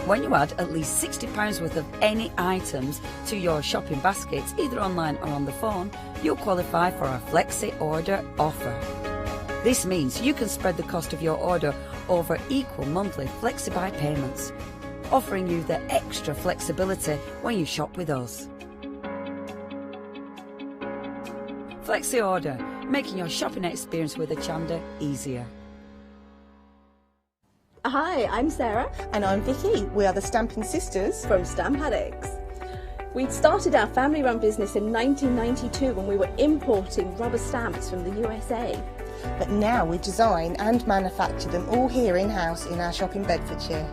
When you add at least £60 worth of any items to your shopping baskets, either online or on the phone, you'll qualify for our Flexi Order offer. This means you can spread the cost of your order over equal monthly Flexi-Buy payments, offering you the extra flexibility when you shop with us. Flexi Order, making your shopping experience with Hochanda easier. Hi, I'm Sarah. And I'm Vicky. We are the Stamping Sisters From Stamp Addicts. We started our family-run business in 1992 when we were importing rubber stamps from the USA. But now we design and manufacture them all here in-house in our shop in Bedfordshire.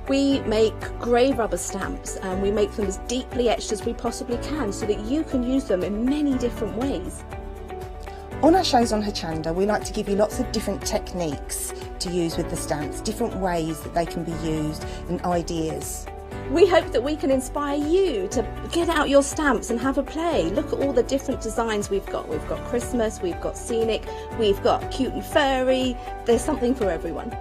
We make grey rubber stamps and we make them as deeply etched as we possibly can so that you can use them in many different ways. On our shows on Hochanda, we like to give you lots of different techniques to use with the stamps, different ways that they can be used and ideas. We hope that we can inspire you to get out your stamps and have a play. Look at all the different designs we've got. We've got Christmas, we've got scenic, we've got cute and furry. There's something for everyone.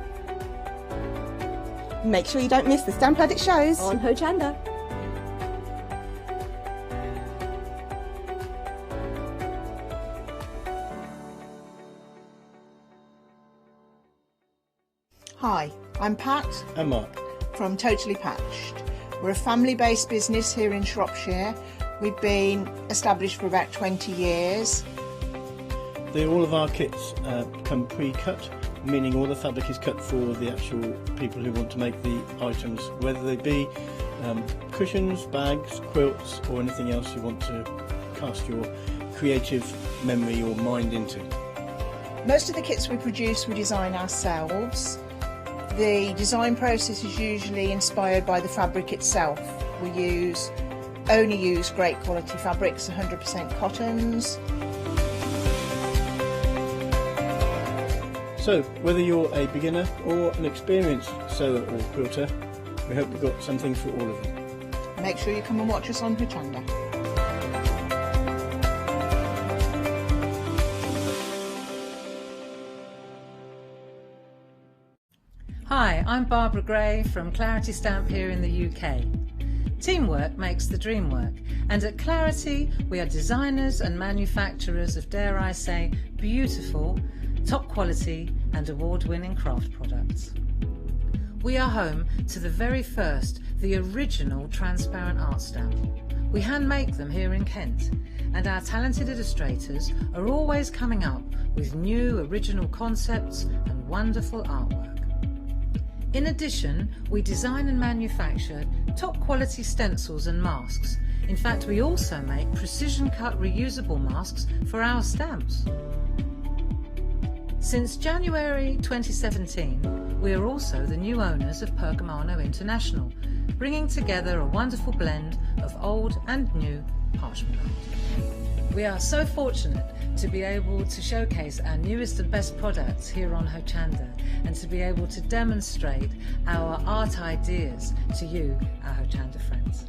Make sure you don't miss the Stamp Addict shows on Hochanda. Hi, I'm Pat. And Mark. From Totally Patched. We're a family-based business here in Shropshire. We've been established for about 20 years. All of our kits come pre-cut, meaning all the fabric is cut for the actual people who want to make the items, whether they be cushions, bags, quilts or anything else you want to cast your creative memory or mind into. Most of the kits we produce we design ourselves. The design process is usually inspired by the fabric itself. We only use great quality fabrics, 100% cottons. So, whether you're a beginner or an experienced sewer or quilter, we hope we've got something for all of you. Make sure you come and watch us on Hochanda. Hi, I'm Barbara Gray from Clarity Stamp here in the UK. Teamwork makes the dream work, and at Clarity we are designers and manufacturers of, dare I say, beautiful, top quality and award-winning craft products. We are home to the very first, the original transparent art stamp. We hand make them here in Kent, and our talented illustrators are always coming up with new original concepts and wonderful artwork. In addition, we design and manufacture top quality stencils and masks. In fact, we also make precision cut reusable masks for our stamps. Since January 2017, we are also the new owners of Pergamano International, bringing together a wonderful blend of old and new parchment art. We are so fortunate to be able to showcase our newest and best products here on Hochanda and to be able to demonstrate our art ideas to you, our Hochanda friends.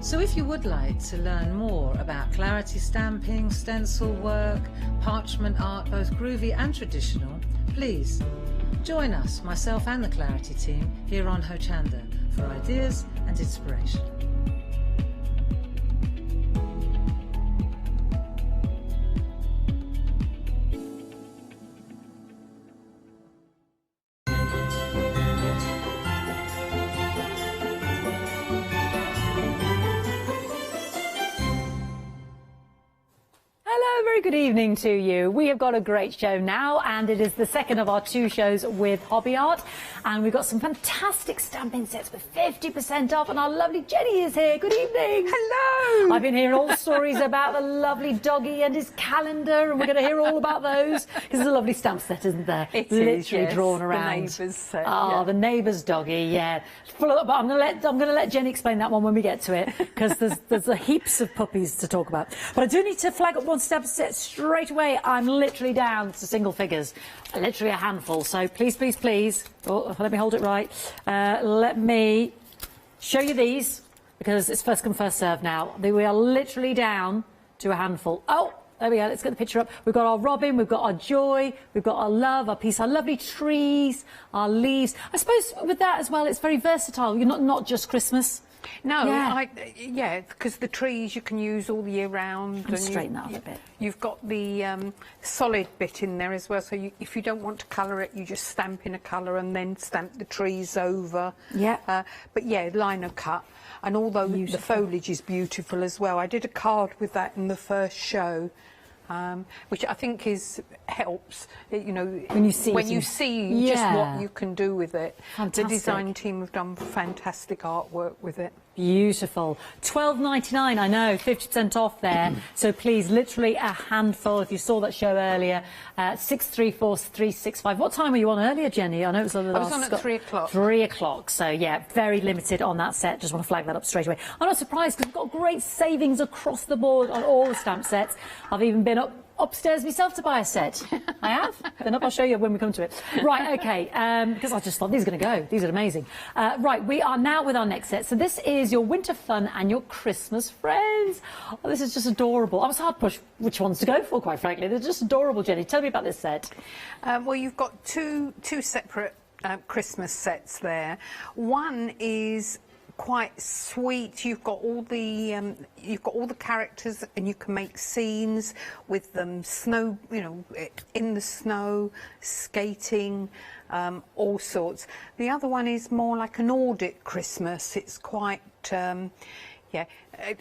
So if you would like to learn more about Clarity stamping, stencil work, parchment art, both groovy and traditional, please join us, myself and the Clarity team, here on Hochanda for ideas and inspiration. Good evening to you. We have got a great show now, and it is the second of our two shows with Hobby Art, and we've got some fantastic stamping sets with 50% off, and our lovely Jenny is here. Good evening. Hello. I've been hearing all stories about the lovely doggy and his calendar, and we're going to hear all about those because there's a lovely stamp set, isn't there? It literally is, yes. drawn around. The neighbour's set. Oh, yeah. The neighbour's doggy, yeah. But I'm going to let Jenny explain that one when we get to it, because there's heaps of puppies to talk about. But I do need to flag up one stamp set straight away. I'm literally down to single figures, literally a handful. So please, please, please. Oh, let me hold it right. Let me show you these because it's first come, first serve now. We are literally down to a handful. Oh, There we go. Let's get the picture up. We've got our robin, we've got our joy, we've got our love, our peace, our lovely trees, our leaves. I suppose with that as well, it's very versatile. You're not just Christmas. No, Yeah. because the trees you can use all the year round. And straighten that up a bit. You've got the solid bit in there as well, so if you don't want to colour it, you just stamp in a colour and then stamp the trees over. Yeah. But yeah, lino cut. And although the foliage is beautiful as well, I did a card with that in the first show. Which I think helps, you know, when you see just what you can do with it. Fantastic. The design team have done fantastic artwork with it. Beautiful. $12.99, I know, 50% off there. So please, literally a handful. If you saw that show earlier, 634-365. What time were you on earlier, Jenny? I know it was on the I was on at 3 o'clock. 3 o'clock. So yeah, very limited on that set. Just want to flag that up straight away. I'm not surprised because we've got great savings across the board on all the stamp sets. I've even been upstairs myself to buy a set. I have. Then I'll show you when we come to it. Right, okay, because I just thought these are going to go. These are amazing. Right, we are now with our next set. So this is your winter fun and your Christmas friends. Oh, this is just adorable. I was hard pushed which ones to go for, quite frankly. They're just adorable, Jenny. Tell me about this set. Well, you've got two separate Christmas sets there. One is quite sweet. You've got all the characters, and you can make scenes with them, snow, you know, in the snow, skating, all sorts. The other one is more like an audit Christmas. It's quite yeah,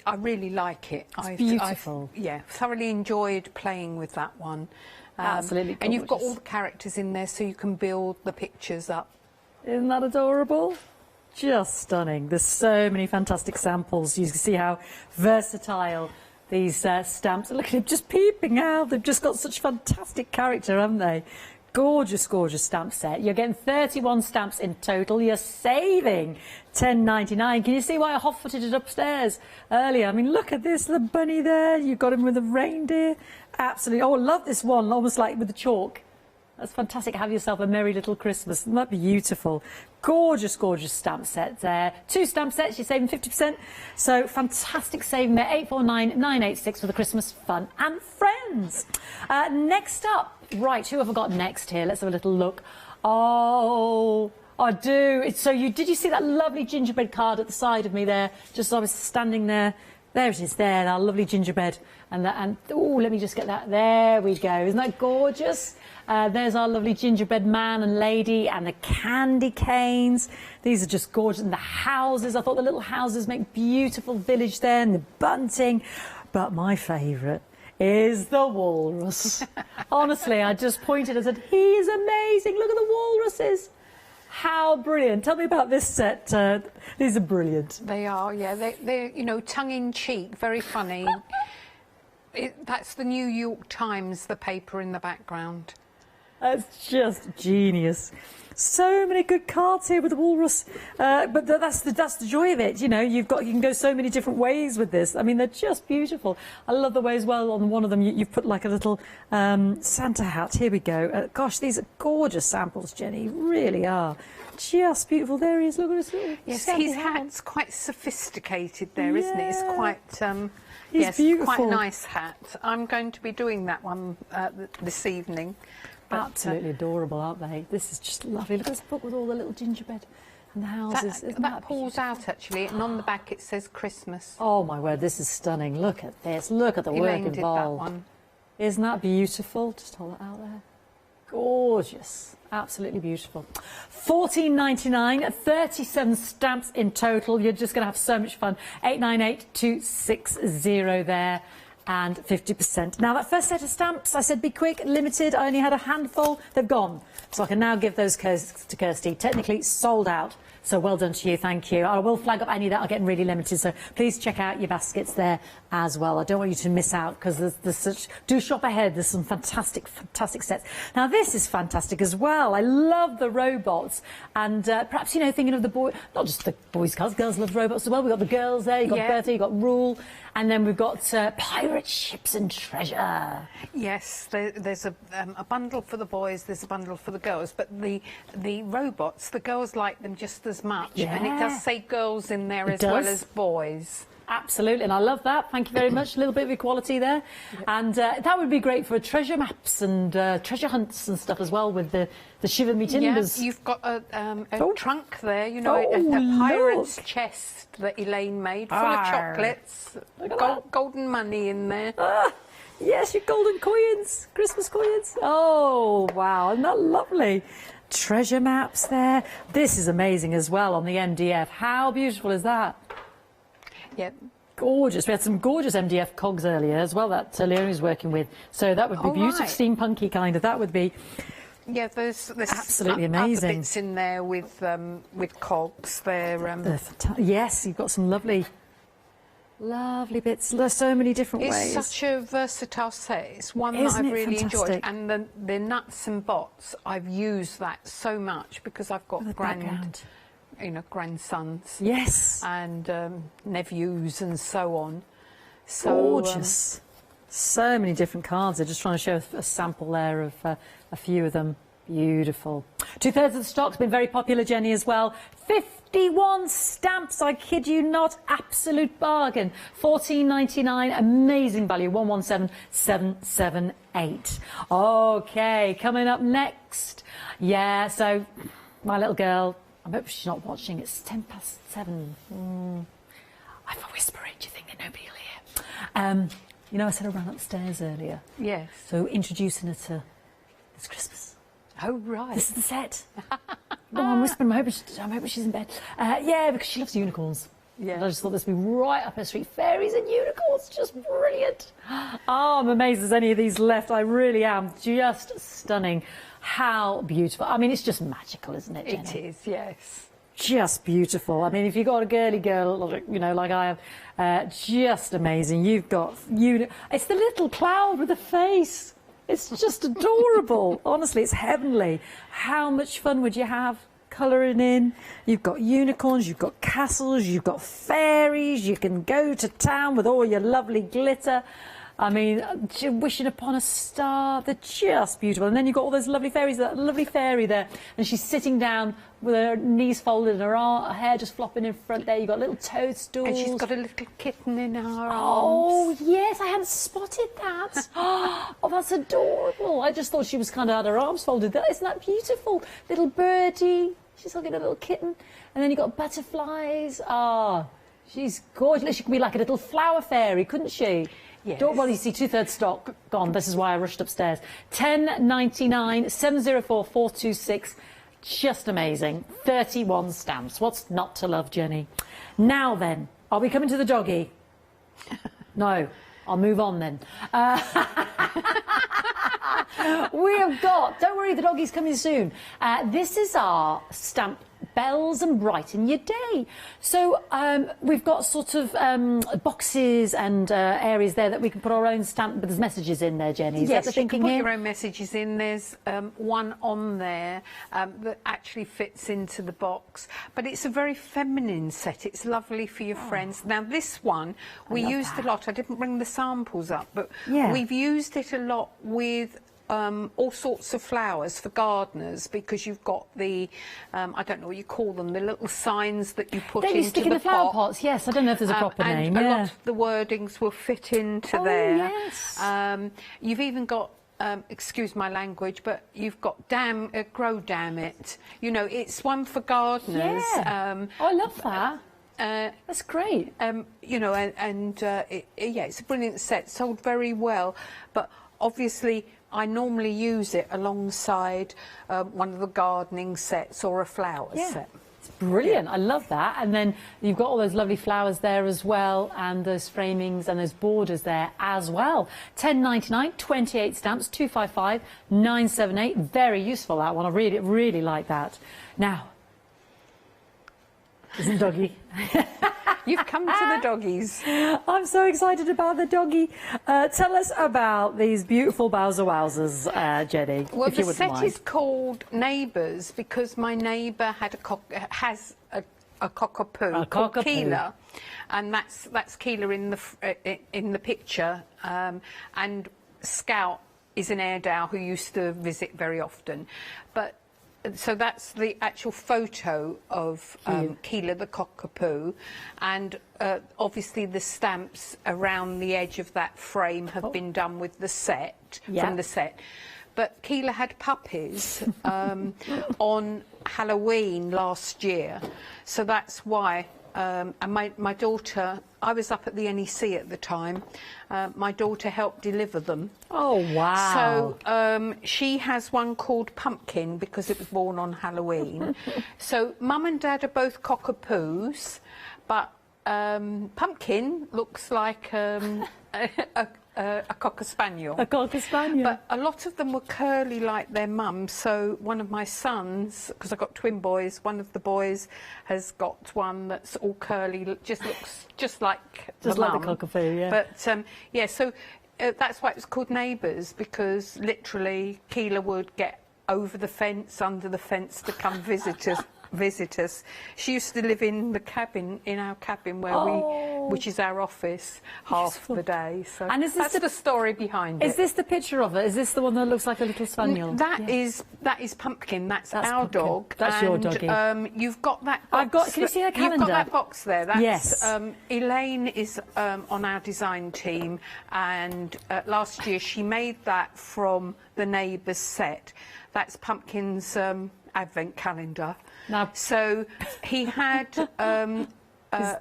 I really like it. It's beautiful. Yeah, thoroughly enjoyed playing with that one. Absolutely gorgeous. And you've got all the characters in there, so you can build the pictures up. Isn't that adorable? Just stunning. There's so many fantastic samples. You can see how versatile these stamps are. Look at them just peeping out. They've just got such fantastic character, haven't they? Gorgeous, gorgeous stamp set. You're getting 31 stamps in total. You're saving $10.99. Can you see why I hot-footed it upstairs earlier? I mean, look at this, the bunny there. You've got him with the reindeer. Absolutely. Oh, I love this one, almost like with the chalk. That's fantastic. Have yourself a merry little Christmas. Isn't that beautiful? Gorgeous, gorgeous stamp set there. 2 stamp sets, you're saving 50%. So fantastic saving there. 849-986 for the Christmas fun and friends. Next up, right, who have I got next here? Let's have a little look. Oh, I do. So did you see that lovely gingerbread card at the side of me there? Just as I was standing there. There it is there, that lovely gingerbread. And oh, let me just get that. There we go. Isn't that gorgeous? There's our lovely gingerbread man and lady and the candy canes. These are just gorgeous. And the houses. I thought the little houses make beautiful village there, and the bunting. But my favourite is the walrus. Honestly, I just pointed and said, he is amazing. Look at the walruses. How brilliant. Tell me about this set. These are brilliant. They are, yeah. They're you know, tongue-in-cheek, very funny. That's the New York Times, the paper in the background. That's just genius. So many good cards here with the walrus, but that's the joy of it. You know, you can go so many different ways with this. I mean, they're just beautiful. I love the way as well on one of them you've put like a little Santa hat. Here we go. Gosh, these are gorgeous samples, Jenny. Really are. Just beautiful. There he is. Look at his little his hat's quite sophisticated there, isn't it? It's quite He's beautiful. Quite a nice hat. I'm going to be doing that one this evening. But, absolutely adorable, aren't they? This is just lovely. Look at this book with all the little gingerbread and the houses. That pulls out, actually, and on the back it says Christmas. Oh, my word, this is stunning. Look at this. Look at the work involved. That one. Isn't that beautiful? Just hold it out there. Gorgeous. Absolutely beautiful. $14.99, 37 stamps in total. You're just going to have so much fun. 898-260 there. And 50%. Now, that first set of stamps, I said be quick, limited. I only had a handful. They've gone. So I can now give those to Kirsty. Technically sold out. So well done to you. Thank you. I will flag up any that are getting really limited. So please check out your baskets there as well. I don't want you to miss out because there's such... Do shop ahead. There's some fantastic, fantastic sets. Now, this is fantastic as well. I love the robots. And perhaps, you know, thinking of the boy... Not just the boys' cars. Girls love robots as well. We've got the girls there. You've got Bertha. You've got Rule. And then we've got pirate ships and treasure. Yes, there's a bundle for the boys, there's a bundle for the girls, but the robots, the girls like them just as much. Yeah. And it does say girls in there as well as boys. Absolutely, and I love that. Thank you very much. A little bit of equality there. And that would be great for treasure maps and treasure hunts and stuff as well, with the Shiver Me Timbers. Yeah, you've got a Oh. trunk there, you know, Oh, a pirate's look. chest that Elaine made, full of Arr. chocolates, Look at that. golden money in there. Ah, yes, your golden coins, Christmas coins. Oh, wow, isn't that lovely? Treasure maps there. This is amazing as well on the MDF. How beautiful is that? Yeah. Gorgeous. We had some gorgeous MDF cogs earlier as well that Leonie was working with. So that would be Oh, beautiful, right. steampunky kind of. That would be Yeah, there's Absolutely other amazing. bits in there with cogs. They're yes, you've got some lovely bits. There's so many different it's ways. such a versatile set. It's one that Isn't I've it really enjoyed, fantastic? and the nuts and bolts. I've used that so much because I've got The background. grandsons. Yes. And nephews and so on. So Gorgeous. So many different cards. I'm just trying to show a sample there of a few of them. Beautiful. 2/3 of the stock's been very popular, Jenny, as well. 51 stamps, I kid you not. Absolute bargain. $14.99. Amazing value. 117,778. Okay, coming up next. Yeah, so my little girl, I hope she's not watching. It's 7:10. I have a whisper in. Do you think that nobody will hear? You know, I said I ran upstairs earlier. yes. So introducing her to this Christmas. Oh right. This is the set. No, I'm whispering. I'm hoping she's in bed. Yeah, because she loves unicorns. Yeah. And I just thought this would be right up her street. Fairies and unicorns, just brilliant. Oh, I'm amazed there's any of these left. I really am. Just stunning. How beautiful. I mean, it's just magical, isn't it, Jenny? It is. Yes. Just beautiful. I mean, if you've got a girly girl, you know, like I have, just amazing. You've got it's the little cloud with a face. It's just adorable. Honestly, it's heavenly. How much fun would you have colouring in? You've got unicorns, you've got castles, you've got fairies. You can go to town with all your lovely glitter. I mean, wishing upon a star. They're just beautiful. And then you've got all those lovely fairies, that lovely fairy there. And she's sitting down with her knees folded and her hair just flopping in front there. You've got little toadstools. And she's got a little kitten in her arms. Oh, yes, I hadn't spotted that. Oh, that's adorable. I just thought she was kind of had her arms folded. Isn't that beautiful? Little birdie. She's looking at a little kitten. And then you've got butterflies. Ah, she's gorgeous. She could be like a little flower fairy, couldn't she? Yes. Well, you see, 2/3 stock gone. This is why I rushed upstairs. $10.99, 704-426. Just amazing. 31 stamps. What's not to love, Jenny? Now then, are we coming to the doggy? No. I'll move on then. We have got, don't worry, the doggy's coming soon. This is our stamp bells and brighten your day. So we've got sort of boxes and areas there that we can put our own stamp, but there's messages in there, Jenny. Is that the Yes, you can thinking put here? your own messages in. There's one on there that actually fits into the box, but it's a very feminine set. It's lovely for your friends. Now this one we love used that. a lot. I didn't bring the samples up, but Yeah. we've used it a lot with all sorts of flowers for gardeners, because you've got the I don't know what you call them, the little signs that you put Don't into you stick in the flower pot. pots? Yes, I don't know if there's a proper and name. a Yeah. lot of the wordings will fit into Oh, there. yes. You've even got, excuse my language, but you've got grow damn it. You know, it's one for gardeners. Yeah. Oh, I love that. That's great. You know, yeah, it's a brilliant set, sold very well, but obviously I normally use it alongside one of the gardening sets or a flower set. It's brilliant. I love that. And then you've got all those lovely flowers there as well, and those framings and those borders there as well. $10.99, 28 stamps, 255-978. Very useful, that one. I really like that. Now, isn't the doggy? You've come to the doggies. I'm so excited about the doggy. Tell us about these beautiful Bowser Wowzers, Jenny, Well, if you the wouldn't set mind. is called Neighbours because my neighbour has a cockapoo called cockapoo. Keela, and that's Keela in the picture, and Scout is an airedale who used to visit very often, but so that's the actual photo of Keela the cockapoo, and obviously the stamps around the edge of that frame have been done with the set, from the set. But Keela had puppies on Halloween last year, so that's why. And my daughter, I was up at the NEC at the time, my daughter helped deliver them. Oh, wow. So she has one called Pumpkin because it was born on Halloween. So Mum and Dad are both cockapoos, but Pumpkin looks like a cocker spaniel. A cocker spaniel. But a lot of them were curly like their mum. So one of my sons, because I've got twin boys, one of the boys has got one that's all curly, just looks just like the mum. cockapoo, yeah. But yeah, so that's why it was called Neighbours, because literally Keela would get over the fence, under the fence to come visit us. She used to live in the cabin, in our cabin where which is our office, half the day. So and is this that's the story behind it. Is this the picture of it? Is this the one that looks like a little spaniel? That is Pumpkin. That's our Pumpkin. dog. That's your doggy. You've got that box. Can you see the calendar? You've got that box there. That's, yes. Elaine is on our design team, and last year she made that from the Neighbours set. That's Pumpkin's advent calendar. Now, so he had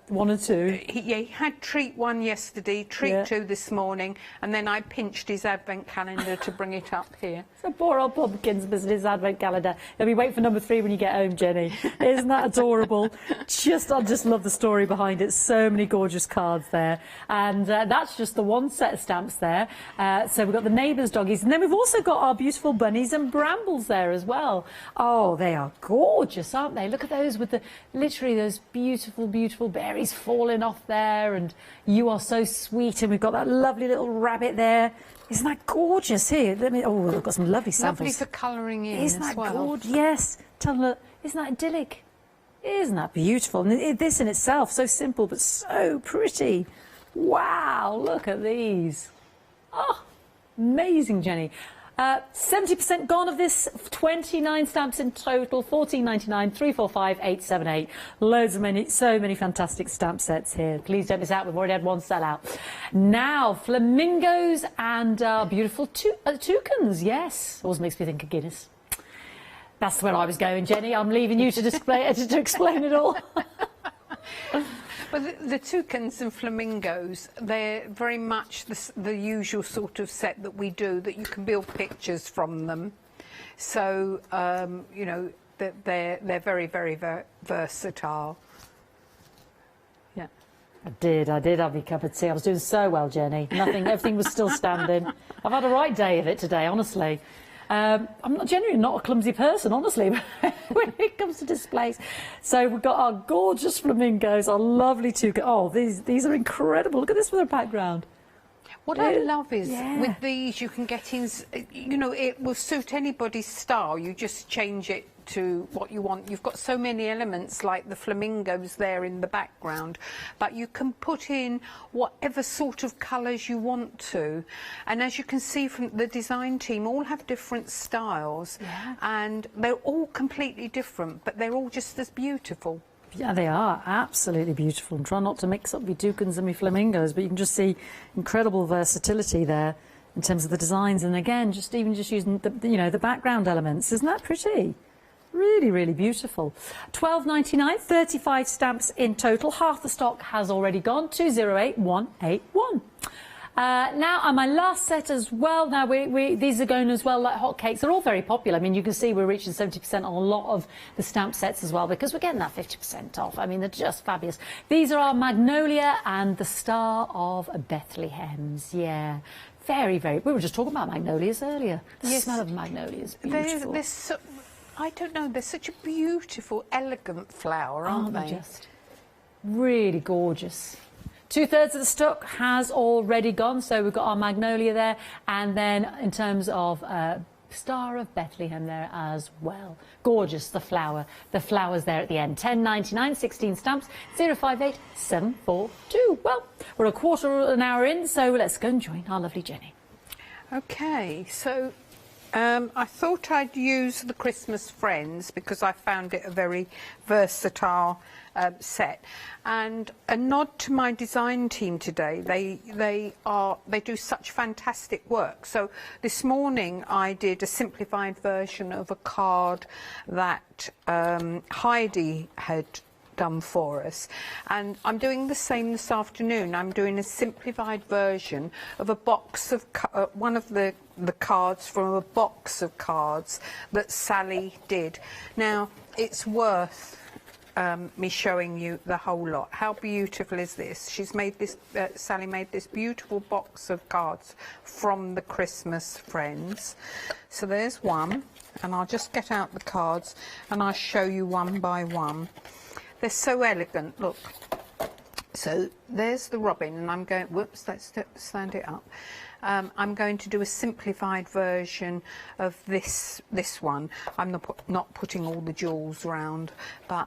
one or two. He had treat 1 yesterday, treat 2 this morning, and then I pinched his advent calendar to bring it up here. So poor old Pumpkin's business advent calendar. You'll be waiting for number 3 when you get home, Jenny. Isn't that adorable? I just love the story behind it. So many gorgeous cards there. And that's just the one set of stamps there. So we've got the Neighbours doggies. And then we've also got our beautiful bunnies and brambles there as well. Oh, they are gorgeous, aren't they? Look at those with literally those beautiful, beautiful berries falling off there. And you are so sweet. And we've got that lovely little rabbit there. Isn't that gorgeous? Here, we've got some lovely samples. Lovely for colouring in Isn't as that well. gorgeous? Yes. Isn't that idyllic? Isn't that beautiful? And this in itself, so simple but so pretty. Wow, look at these. Oh, amazing, Jenny. 70% gone of this, 29 stamps in total, 14.99, 345 878. So many fantastic stamp sets here. Please don't miss out, we've already had one sell out. Now, flamingos and beautiful toucans, yes. Always makes me think of Guinness. That's where I was going, Jenny. I'm leaving you to display to explain it all. Well, the toucans and flamingos, they're very much the usual sort of set that we do, that you can build pictures from them. So, you know, they're very, very versatile. Yeah. I did have my cup of tea. I was doing so well, Jenny. Everything was still standing. I've had a right day of it today, honestly. I'm generally not a clumsy person, honestly, when it comes to displays. So we've got our gorgeous flamingos, our lovely toucan. Oh, these are incredible. Look at this for the background. What I love is with these you can get in, you know, it will suit anybody's style. You just change it to what you want. You've got so many elements like the flamingos there in the background, but you can put in whatever sort of colours you want to. And as you can see from the design team, all have different styles, and they're all completely different, but they're all just as beautiful. Yeah, they are absolutely beautiful. And try not to mix up your toucans and your flamingos, but you can just see incredible versatility there in terms of the designs. And again, just using the background elements. Isn't that pretty? Really, really beautiful. £12.99, 35 stamps in total. Half the stock has already gone. 208181. Now, and my last set as well. Now, these are going as well like hotcakes. They're all very popular. I mean, you can see we're reaching 70% on a lot of the stamp sets as well, because we're getting that 50% off. I mean, they're just fabulous. These are our Magnolia and the Star of Bethlehem's. Yeah. Very, very. We were just talking about magnolias earlier. The smell of magnolias, beautiful. I don't know, they're such a beautiful, elegant flower, aren't they? Just really gorgeous. 2/3 of the stock has already gone, so we've got our Magnolia there, and then in terms of Star of Bethlehem there as well. Gorgeous, the flowers there at the end. 10.99, 16 stamps, 058742. Well, we're a quarter of an hour in, so let's go and join our lovely Jenny. Okay, so I thought I'd use the Christmas Friends because I found it a very versatile set, and a nod to my design team today. They do such fantastic work. So this morning I did a simplified version of a card that Heidi had done for us, and I'm doing the same this afternoon. I'm doing a simplified version of a box of one of the cards from a box of cards that Sally did. Now it's worth me showing you the whole lot. How beautiful is this? She's made this, Sally made this beautiful box of cards from the Christmas Friends. So there's one, and I'll just get out the cards and I'll show you one by one. They're so elegant, look. So there's the robin, and I'm going, whoops, let's stand it up. I'm going to do a simplified version of this one. I'm not putting all the jewels round, but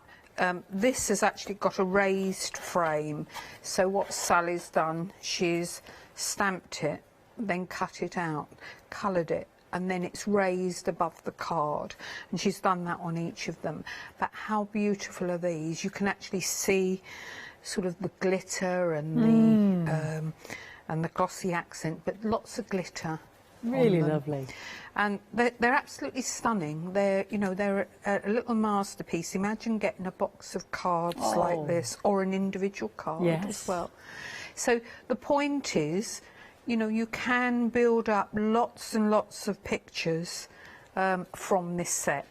this has actually got a raised frame. So what Sally's done, she's stamped it, then cut it out, coloured it, and then it's raised above the card, and she's done that on each of them. But how beautiful are these? You can actually see sort of the glitter and the glossy accent, but lots of glitter. Really lovely. And they're absolutely stunning. They're, you know, they're a little masterpiece. Imagine getting a box of cards like this, or an individual card as well. So the point is, you know, you can build up lots and lots of pictures from this set.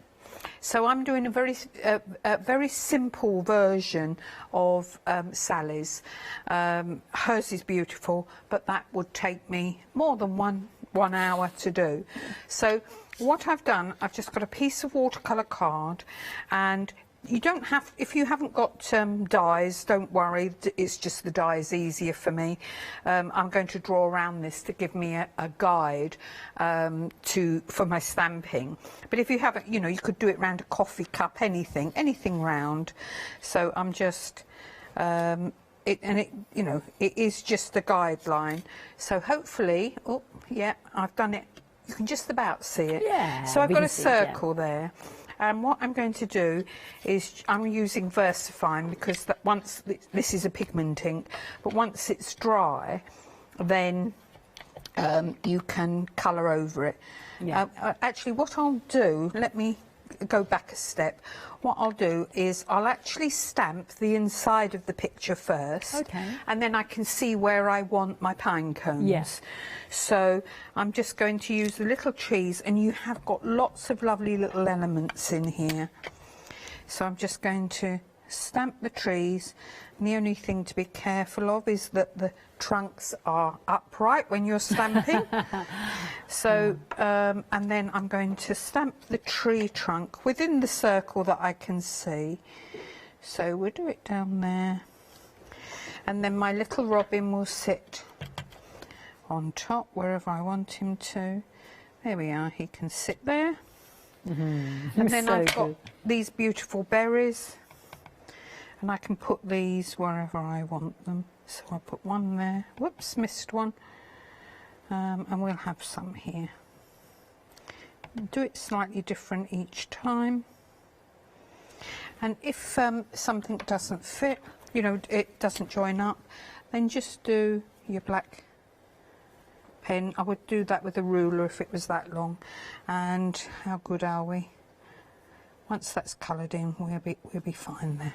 So I'm doing a very simple version of Sally's. Hers is beautiful, but that would take me more than one hour to do. So what I've done, I've just got a piece of watercolour card, and you don't have, if you haven't got dies, don't worry, it's just the die is easier for me. I'm going to draw around this to give me a guide for my stamping. But if you haven't, you know, you could do it round a coffee cup, anything round. So I'm just, you know, it is just a guideline. So hopefully, oh yeah, I've done it. You can just about see it. Yeah. So I've got a circle there. And what I'm going to do is I'm using VersaFine because once this is a pigment ink, but once it's dry, then you can colour over it. Yeah. Actually, what I'll do, let me go back a step. What I'll do is I'll actually stamp the inside of the picture first, and then I can see where I want my pine cones. Yes. So I'm just going to use the little trees, and you have got lots of lovely little elements in here. So I'm just going to stamp the trees, and the only thing to be careful of is that the trunks are upright when you're stamping. So and then I'm going to stamp the tree trunk within the circle that I can see. So we'll do it down there, and then my little robin will sit on top wherever I want him to. There we are, he can sit there. And then I've got these beautiful berries, and I can put these wherever I want them. So I'll put one there. Whoops, missed one. And we'll have some here. Do it slightly different each time. And if something doesn't fit, you know, it doesn't join up, then just do your black pen. I would do that with a ruler if it was that long. And how good are we? Once that's coloured in, we'll be fine there.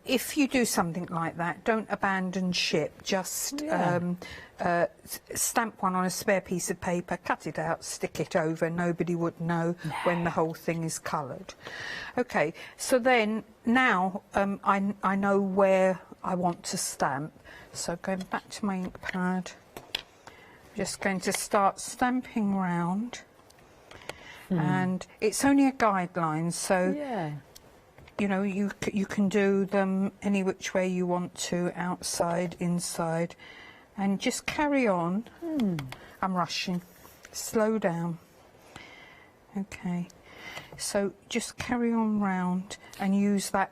If you do something like that, don't abandon ship. Just stamp one on a spare piece of paper, cut it out, stick it over. Nobody would know when the whole thing is coloured. Okay, so then now I know where I want to stamp. So going back to my ink pad, I'm just going to start stamping round. And it's only a guideline, so you know, you can do them any which way you want to, outside, inside, and just carry on. I'm rushing. Slow down. Okay, so just carry on round and use that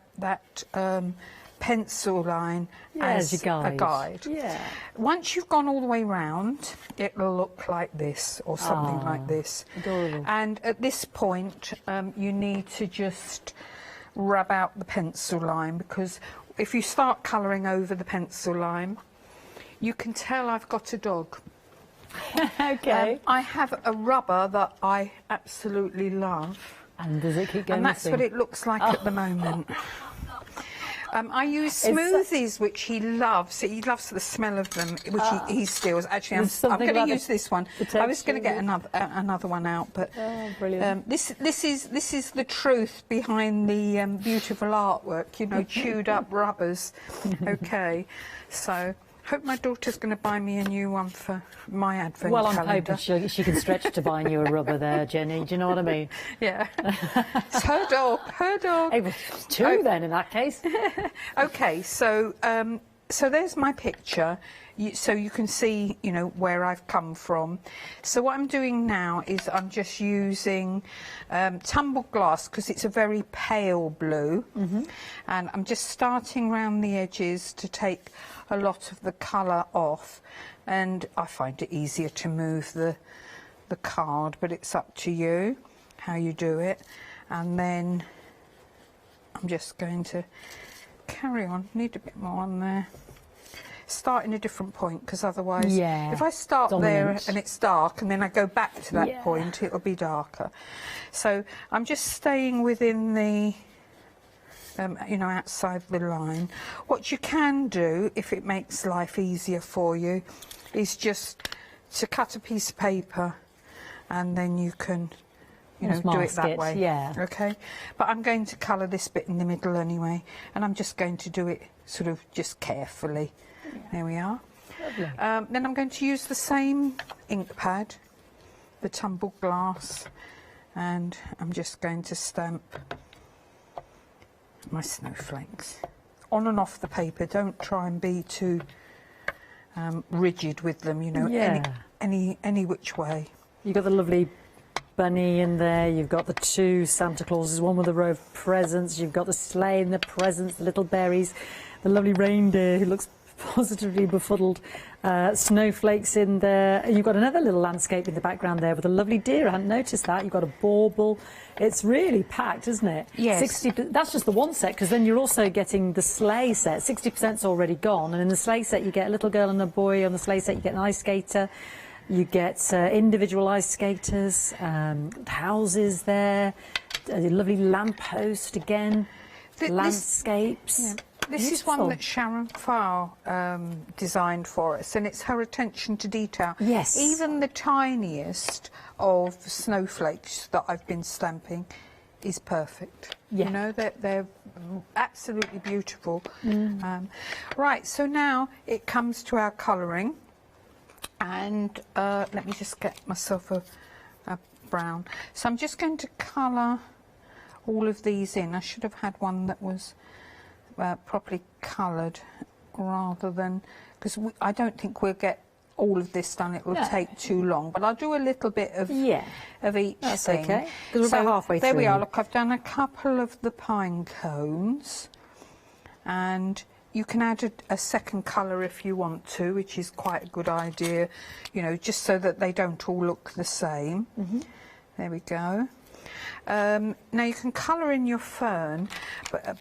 pencil line as your guide. a guide. Yeah. Once you've gone all the way round, it'll look like this or something like this. Adorable. And at this point, you need to just rub out the pencil line, because if you start colouring over the pencil line, you can tell I've got a dog. Okay. I have a rubber that I absolutely love. And does it keep going And that's missing? what it looks like at the moment. I use smoothies, which he loves. He loves the smell of them, which he steals. Actually, I'm going to use this one. I was going to get another one out, but brilliant. this is the truth behind the beautiful artwork. You know, chewed up rubbers. Okay, so. Hope my daughter's going to buy me a new one for my advent well, calendar. I'm hoping she can stretch to buying you a rubber there, Jenny. Do you know what I mean? Yeah. It's her dog. Her dog. Hey, well, two then, in that case. Okay, so so there's my picture. So you can see, you know, where I've come from. So what I'm doing now is I'm just using tumbled glass, because it's a very pale blue. And I'm just starting round the edges to take a lot of the colour off, and I find it easier to move the card, but it's up to you how you do it. And then I'm just going to carry on. Need a bit more on there. Start in a different point, because otherwise, if I start there and it's dark and then I go back to that point, it'll be darker. So I'm just staying within the you know, outside the line. What you can do, if it makes life easier for you, is just to cut a piece of paper, and then you can, you know, do it that way. Yeah. Okay. But I'm going to colour this bit in the middle anyway, and I'm just going to do it sort of just carefully. Yeah. There we are. Lovely. Then I'm going to use the same ink pad, the tumbled glass, and I'm just going to stamp my snowflakes on and off the paper. Don't try and be too rigid with them, you know, any which way. You've got the lovely bunny in there, you've got the two Santa Clauses, one with a row of presents, you've got the sleigh and the presents, the little berries, the lovely reindeer who looks positively befuddled, snowflakes in there, and you've got another little landscape in the background there with a lovely deer. I hadn't noticed that. You've got a bauble. It's really packed, isn't it? Yes. That's just the one set, because then you're also getting the sleigh set. 60%'s already gone, and in the sleigh set you get a little girl and a boy. On the sleigh set you get an ice skater. You get individual ice skaters, houses there, a lovely lamppost again, landscapes. This is one that Sharon Farr designed for us, and it's her attention to detail. Yes. Even the tiniest of snowflakes that I've been stamping is perfect. Yeah. You know, they're absolutely beautiful. Right, so now it comes to our colouring, and let me just get myself a brown. So I'm just going to colour all of these in. I should have had one that was properly coloured, rather than, because I don't think we'll get all of this done. It will take too long, but I'll do a little bit of each That's thing. okay, because we're about halfway there through. we are. Look, I've done a couple of the pine cones, and you can add a second colour if you want to, which is quite a good idea, you know, just so that they don't all look the same. There we go. Now you can colour in your fern,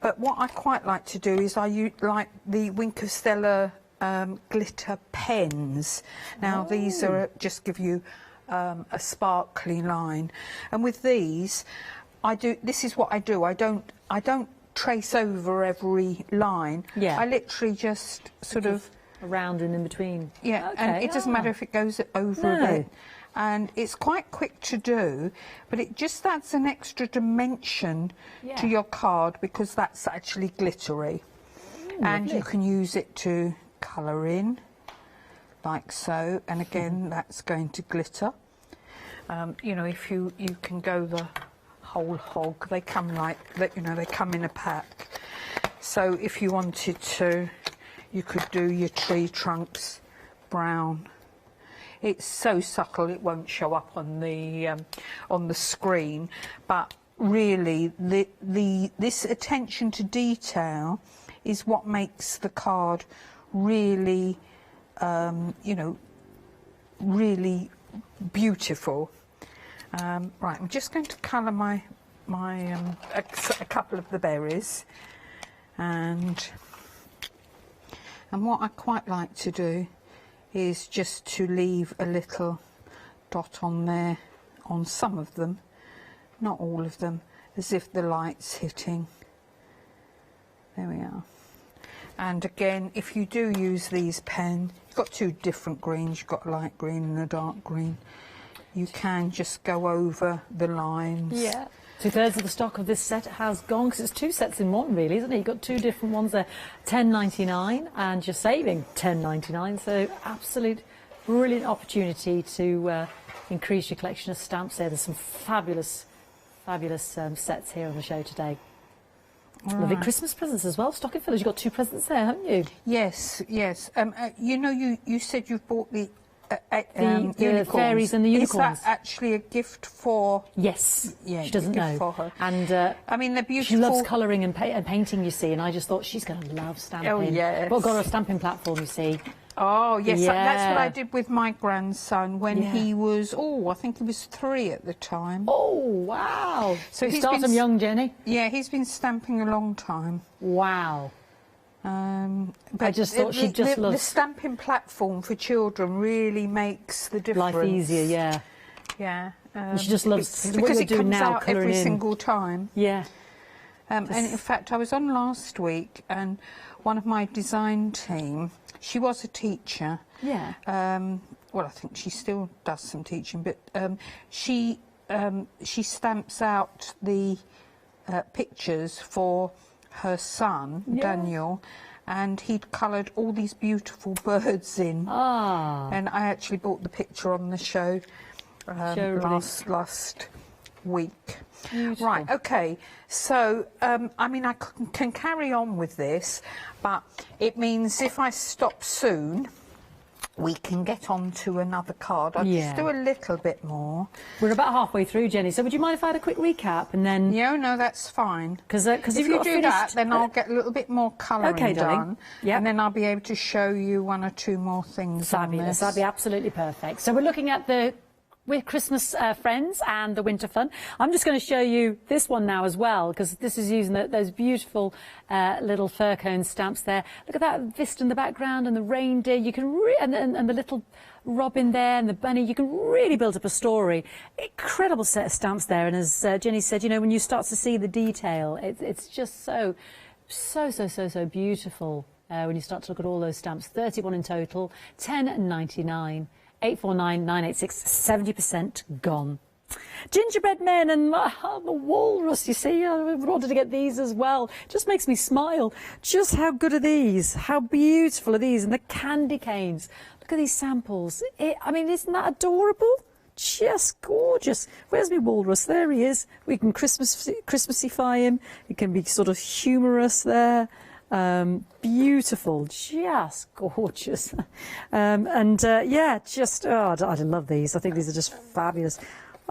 but what I quite like to do is I like the Wink of Stella glitter pens. Now these are just give you a sparkly line, and with these this is what I do. I don't trace over every line. I literally just sort of around and in between. And it doesn't matter if it goes over a bit. And it's quite quick to do, but it just adds an extra dimension to your card, because that's actually glittery. And you can use it to colour in, like so, and again that's going to glitter. You know, if you can go the whole hog, they come like that, you know, they come in a pack. So if you wanted to, you could do your tree trunks brown. It's so subtle it won't show up on the screen, but really this attention to detail is what makes the card really, you know, really beautiful. Right, I'm just going to colour a couple of the berries, and what I quite like to do is just to leave a little dot on there on some of them, not all of them, as if the light's hitting. There we are. And again, if you do use these pen, you've got two different greens, you've got a light green and a dark green. You can just go over the lines. Yeah. 2/3 of the stock of this set has gone, because it's two sets in one, really, isn't it? You've got two different ones there, £10.99, and you're saving £10.99. So absolute brilliant opportunity to increase your collection of stamps there. There's some fabulous, fabulous sets here on the show today. Right. Lovely Christmas presents as well, stocking fillers. You've got two presents there, haven't you? Yes, yes. You know, you said you've bought the the fairies and the unicorns. Is that actually a gift for? Yes. Yeah, she doesn't know. For her. And I mean, they're beautiful. She loves colouring and painting, you see. And I just thought she's going to love stamping. Oh yes. But I've got her a stamping platform, you see. Oh yes, Yeah. that's what I did with my grandson when he was. Oh, I think he was 3 at the time. Oh wow! So you start him young, Jenny. Yeah, he's been stamping a long time. Wow. But I just thought she'd just love... The stamping platform for children really makes the difference. Life easier, yeah. Yeah. She just loves what because you're it doing comes now, out every colouring in. single time. Yeah. And in fact, I was on last week, and one of my design team, she was a teacher. Yeah. Well, I think she still does some teaching, but she stamps out the pictures for her son, Daniel, and he'd coloured all these beautiful birds in. Ah. And I actually bought the picture on the show last week. Beautiful. Right, okay, so I mean, I can carry on with this, but it means if I stop soon, we can get on to another card. I'll just do a little bit more. We're about halfway through, Jenny, so would you mind if I had a quick recap and then... Yeah, no, that's fine. Because if you do that, then I'll get a little bit more colouring done. Yep. And then I'll be able to show you 1 or 2 more things. Fabulous, that'd be absolutely perfect. So we're looking at the Christmas Friends and the Winter Fun. I'm just going to show you this one now as well, because this is using those beautiful little fir cone stamps there. Look at that vista in the background and the reindeer. You can and the little robin there and the bunny. You can really build up a story. Incredible set of stamps there. And as Jenny said, you know, when you start to see the detail, it's just so beautiful when you start to look at all those stamps. 31 in total, £10.99. 849-986, 70% gone. Gingerbread men and the walrus, you see, I wanted to get these as well. Just makes me smile. Just how good are these? How beautiful are these? And the candy canes. Look at these samples. I mean, isn't that adorable? Just gorgeous. Where's my walrus? There he is. We can Christmasify him. It can be sort of humorous there. Beautiful, just gorgeous. Yeah, just, oh, I love these. I think these are just fabulous.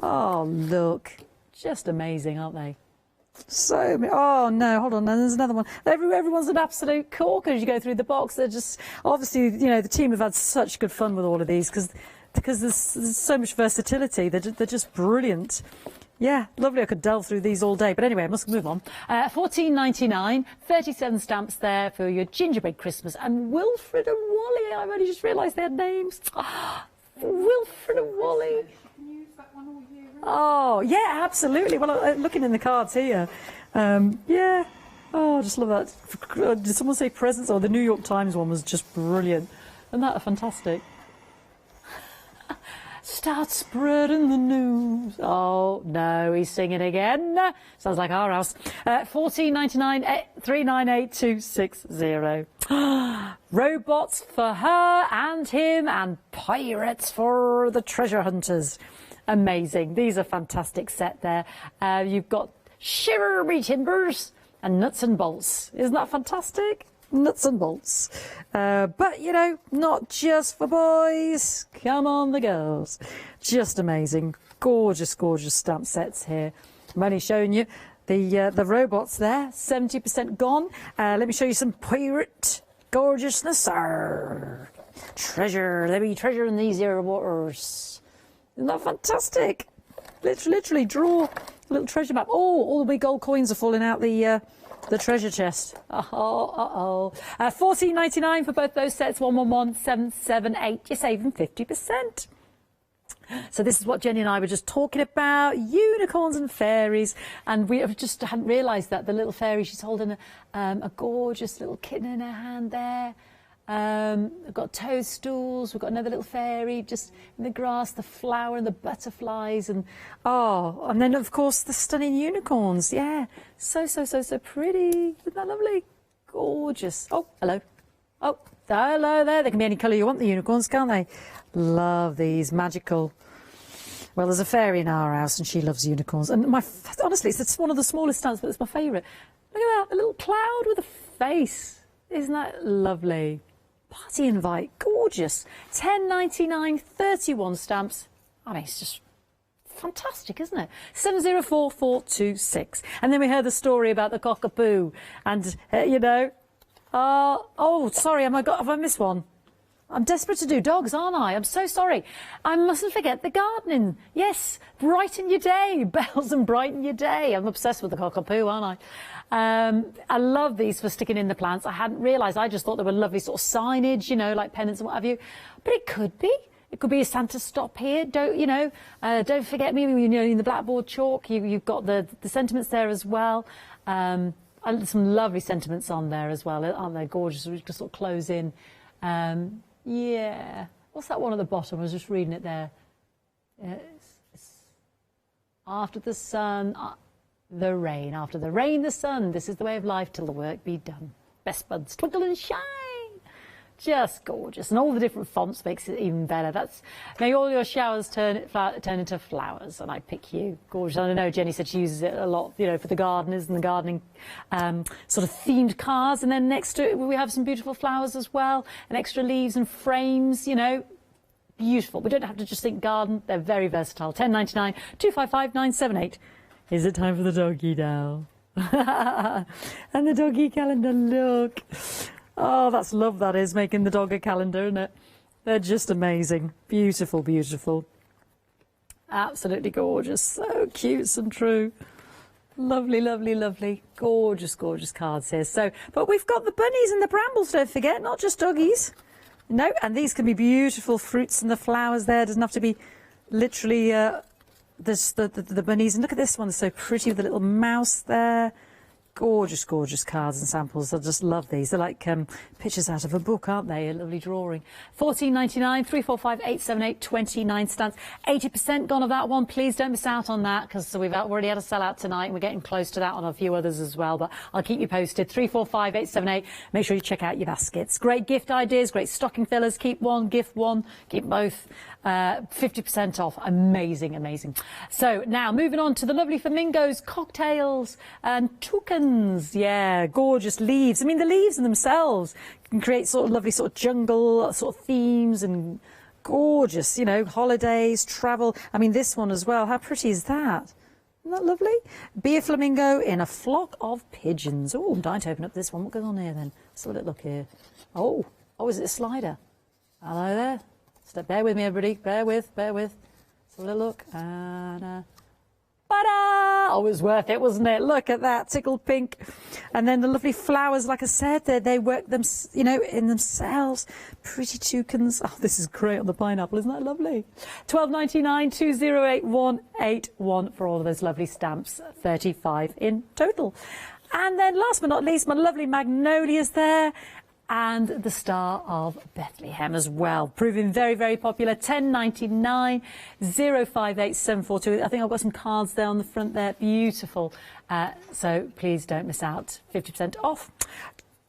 Oh, look, just amazing, aren't they? So, oh no, hold on, there's another one. Everyone's an absolute corker as you go through the box. They're just, obviously, you know, the team have had such good fun with all of these because there's so much versatility. They're just brilliant. Yeah, lovely. I could delve through these all day. But anyway, I must move on. £14.99, 37 stamps there for your gingerbread Christmas. And Wilfred and Wally, I've only just realised they had names. Wilfred and Wally. Oh, yeah, absolutely. Well, looking in the cards here. Yeah. Oh, I just love that. Did someone say presents? Oh, the New York Times one was just brilliant. Isn't that fantastic? Start spreading the news. Oh, no, he's singing again. Sounds like our house. £14.99, 398-260. Robots for her and him, and pirates for the treasure hunters. Amazing. These are fantastic set there. You've got shiver me timbers and nuts and bolts. Isn't that fantastic? Nuts and bolts. But, you know, not just for boys. Come on, the girls. Just amazing. Gorgeous, gorgeous stamp sets here. I'm only showing you The robots there, 70% gone. Let me show you some pirate gorgeousness. Arr. Treasure, there be treasure in these here waters. Isn't that fantastic? Literally draw a little treasure map. Oh, all the big gold coins are falling out the treasure chest. $14.99 for both those sets. 111778. You're saving 50%. So this is what Jenny and I were just talking about, unicorns and fairies, and we just hadn't realised that the little fairy, she's holding a gorgeous little kitten in her hand there. We've got toadstools, we've got another little fairy just in the grass, the flower and the butterflies, and and then of course the stunning unicorns. Yeah, so pretty. Isn't that lovely? Gorgeous. Oh, hello. Oh, hello there. They can be any colour you want, the unicorns, can't they? Love these, magical. Well, there's a fairy in our house and she loves unicorns. And honestly, it's one of the smallest stamps, but it's my favourite. Look at that, a little cloud with a face. Isn't that lovely? Party invite, gorgeous. $10.99, 31 stamps. I mean, it's just fantastic, isn't it? 704426. And then we heard the story about the cockapoo. And, oh, sorry, have I missed one? I'm desperate to do dogs, aren't I? I'm so sorry. I mustn't forget the gardening. Yes, brighten your day. Bells and brighten your day. I'm obsessed with the cockapoo, aren't I? I love these for sticking in the plants. I hadn't realised. I just thought they were lovely sort of signage, like pennants and what have you. But it could be. It could be a Santa stop here. Don't forget me. In the blackboard chalk, you've got the sentiments there as well. Some lovely sentiments on there as well, aren't they? Gorgeous. We just sort of close in. Yeah. What's that one at the bottom? I was just reading it there. It's after the sun, the rain. After the rain, the sun. This is the way of life till the work be done. Best buds twinkle and shine. Just gorgeous. And all the different fonts makes it even better. May all your showers turn into flowers. And I pick you. Gorgeous. I don't know, Jenny said she uses it a lot, for the gardeners and the gardening sort of themed cards. And then next to it, we have some beautiful flowers as well. And extra leaves and frames, Beautiful. We don't have to just think garden. They're very versatile. $10.99, 255978. Is it time for the doggy now? And the doggy calendar, look. Oh, that's love, that is, making the dog a calendar, isn't it? They're just amazing. Beautiful, beautiful. Absolutely gorgeous. So cute and true. Lovely, lovely, lovely. Gorgeous, gorgeous cards here. But we've got the bunnies and the brambles, don't forget, not just doggies. No, and these can be beautiful fruits and the flowers there. Doesn't have to be literally there's the bunnies. And look at this one, it's so pretty with the little mouse there. Gorgeous, gorgeous cards and samples. I just love these. They're like pictures out of a book, aren't they? A lovely drawing. $14.99, 345878, 29 stamps. 80% gone of that one. Please don't miss out on that because we've already had a sellout tonight and we're getting close to that on a few others as well. But I'll keep you posted. 345878. Make sure you check out your baskets. Great gift ideas, great stocking fillers. Keep one, gift one, keep both. 50% off. Amazing, amazing. So now moving on to the lovely flamingos, cocktails and toucans. Yeah, gorgeous leaves. I mean, the leaves in themselves can create sort of lovely sort of jungle sort of themes and gorgeous, holidays, travel. I mean, this one as well. How pretty is that? Isn't that lovely? Be a flamingo in a flock of pigeons. Oh, I'm dying to open up this one. What goes on here then? Let's have a look here. Oh, is it a slider? Hello there. Bear with me, everybody. Bear with. Let's have a little look. And, oh, it was worth it, wasn't it? Look at that, tickled pink. And then the lovely flowers, like I said, they work them, in themselves. Pretty toucans. Oh, this is great on the pineapple. Isn't that lovely? $12.99, 208181 for all of those lovely stamps. 35 in total. And then last but not least, my lovely magnolias there. And the Star of Bethlehem as well, proving very, very popular. $10.99, 058742. I think I've got some cards there on the front there. Beautiful. So please don't miss out. 50% off.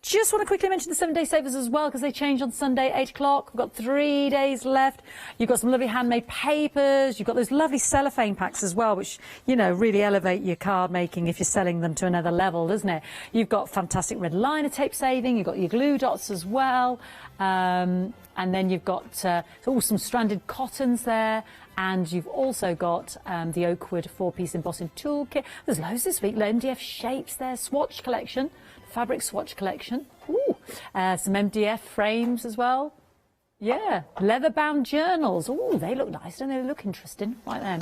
Just want to quickly mention the 7-day savers as well because they change on Sunday, 8 o'clock. We've got 3 days left. You've got some lovely handmade papers. You've got those lovely cellophane packs as well, which, really elevate your card making if you're selling them to another level, doesn't it? You've got fantastic red liner tape saving. You've got your glue dots as well. And then you've got some stranded cottons there. And you've also got the Oakwood 4-piece embossing toolkit. There's loads this week. MDF shapes there, swatch collection, fabric swatch collection. Ooh, some MDF frames as well. Yeah, leather-bound journals. Oh, they look nice, don't they? They look interesting, like them.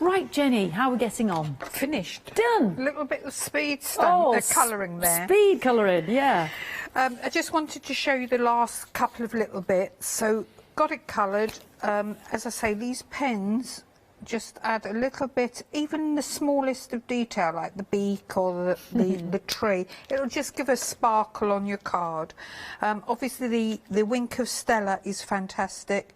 Right, Jenny, how are we getting on? Finished. Done. A little bit of speed stamp, colouring there. Speed colouring, yeah. I just wanted to show you the last couple of little bits. So, got it coloured. As I say, these pens just add a little bit, even the smallest of detail, like the beak or the tree. It'll just give a sparkle on your card. Obviously, the Wink of Stella is fantastic,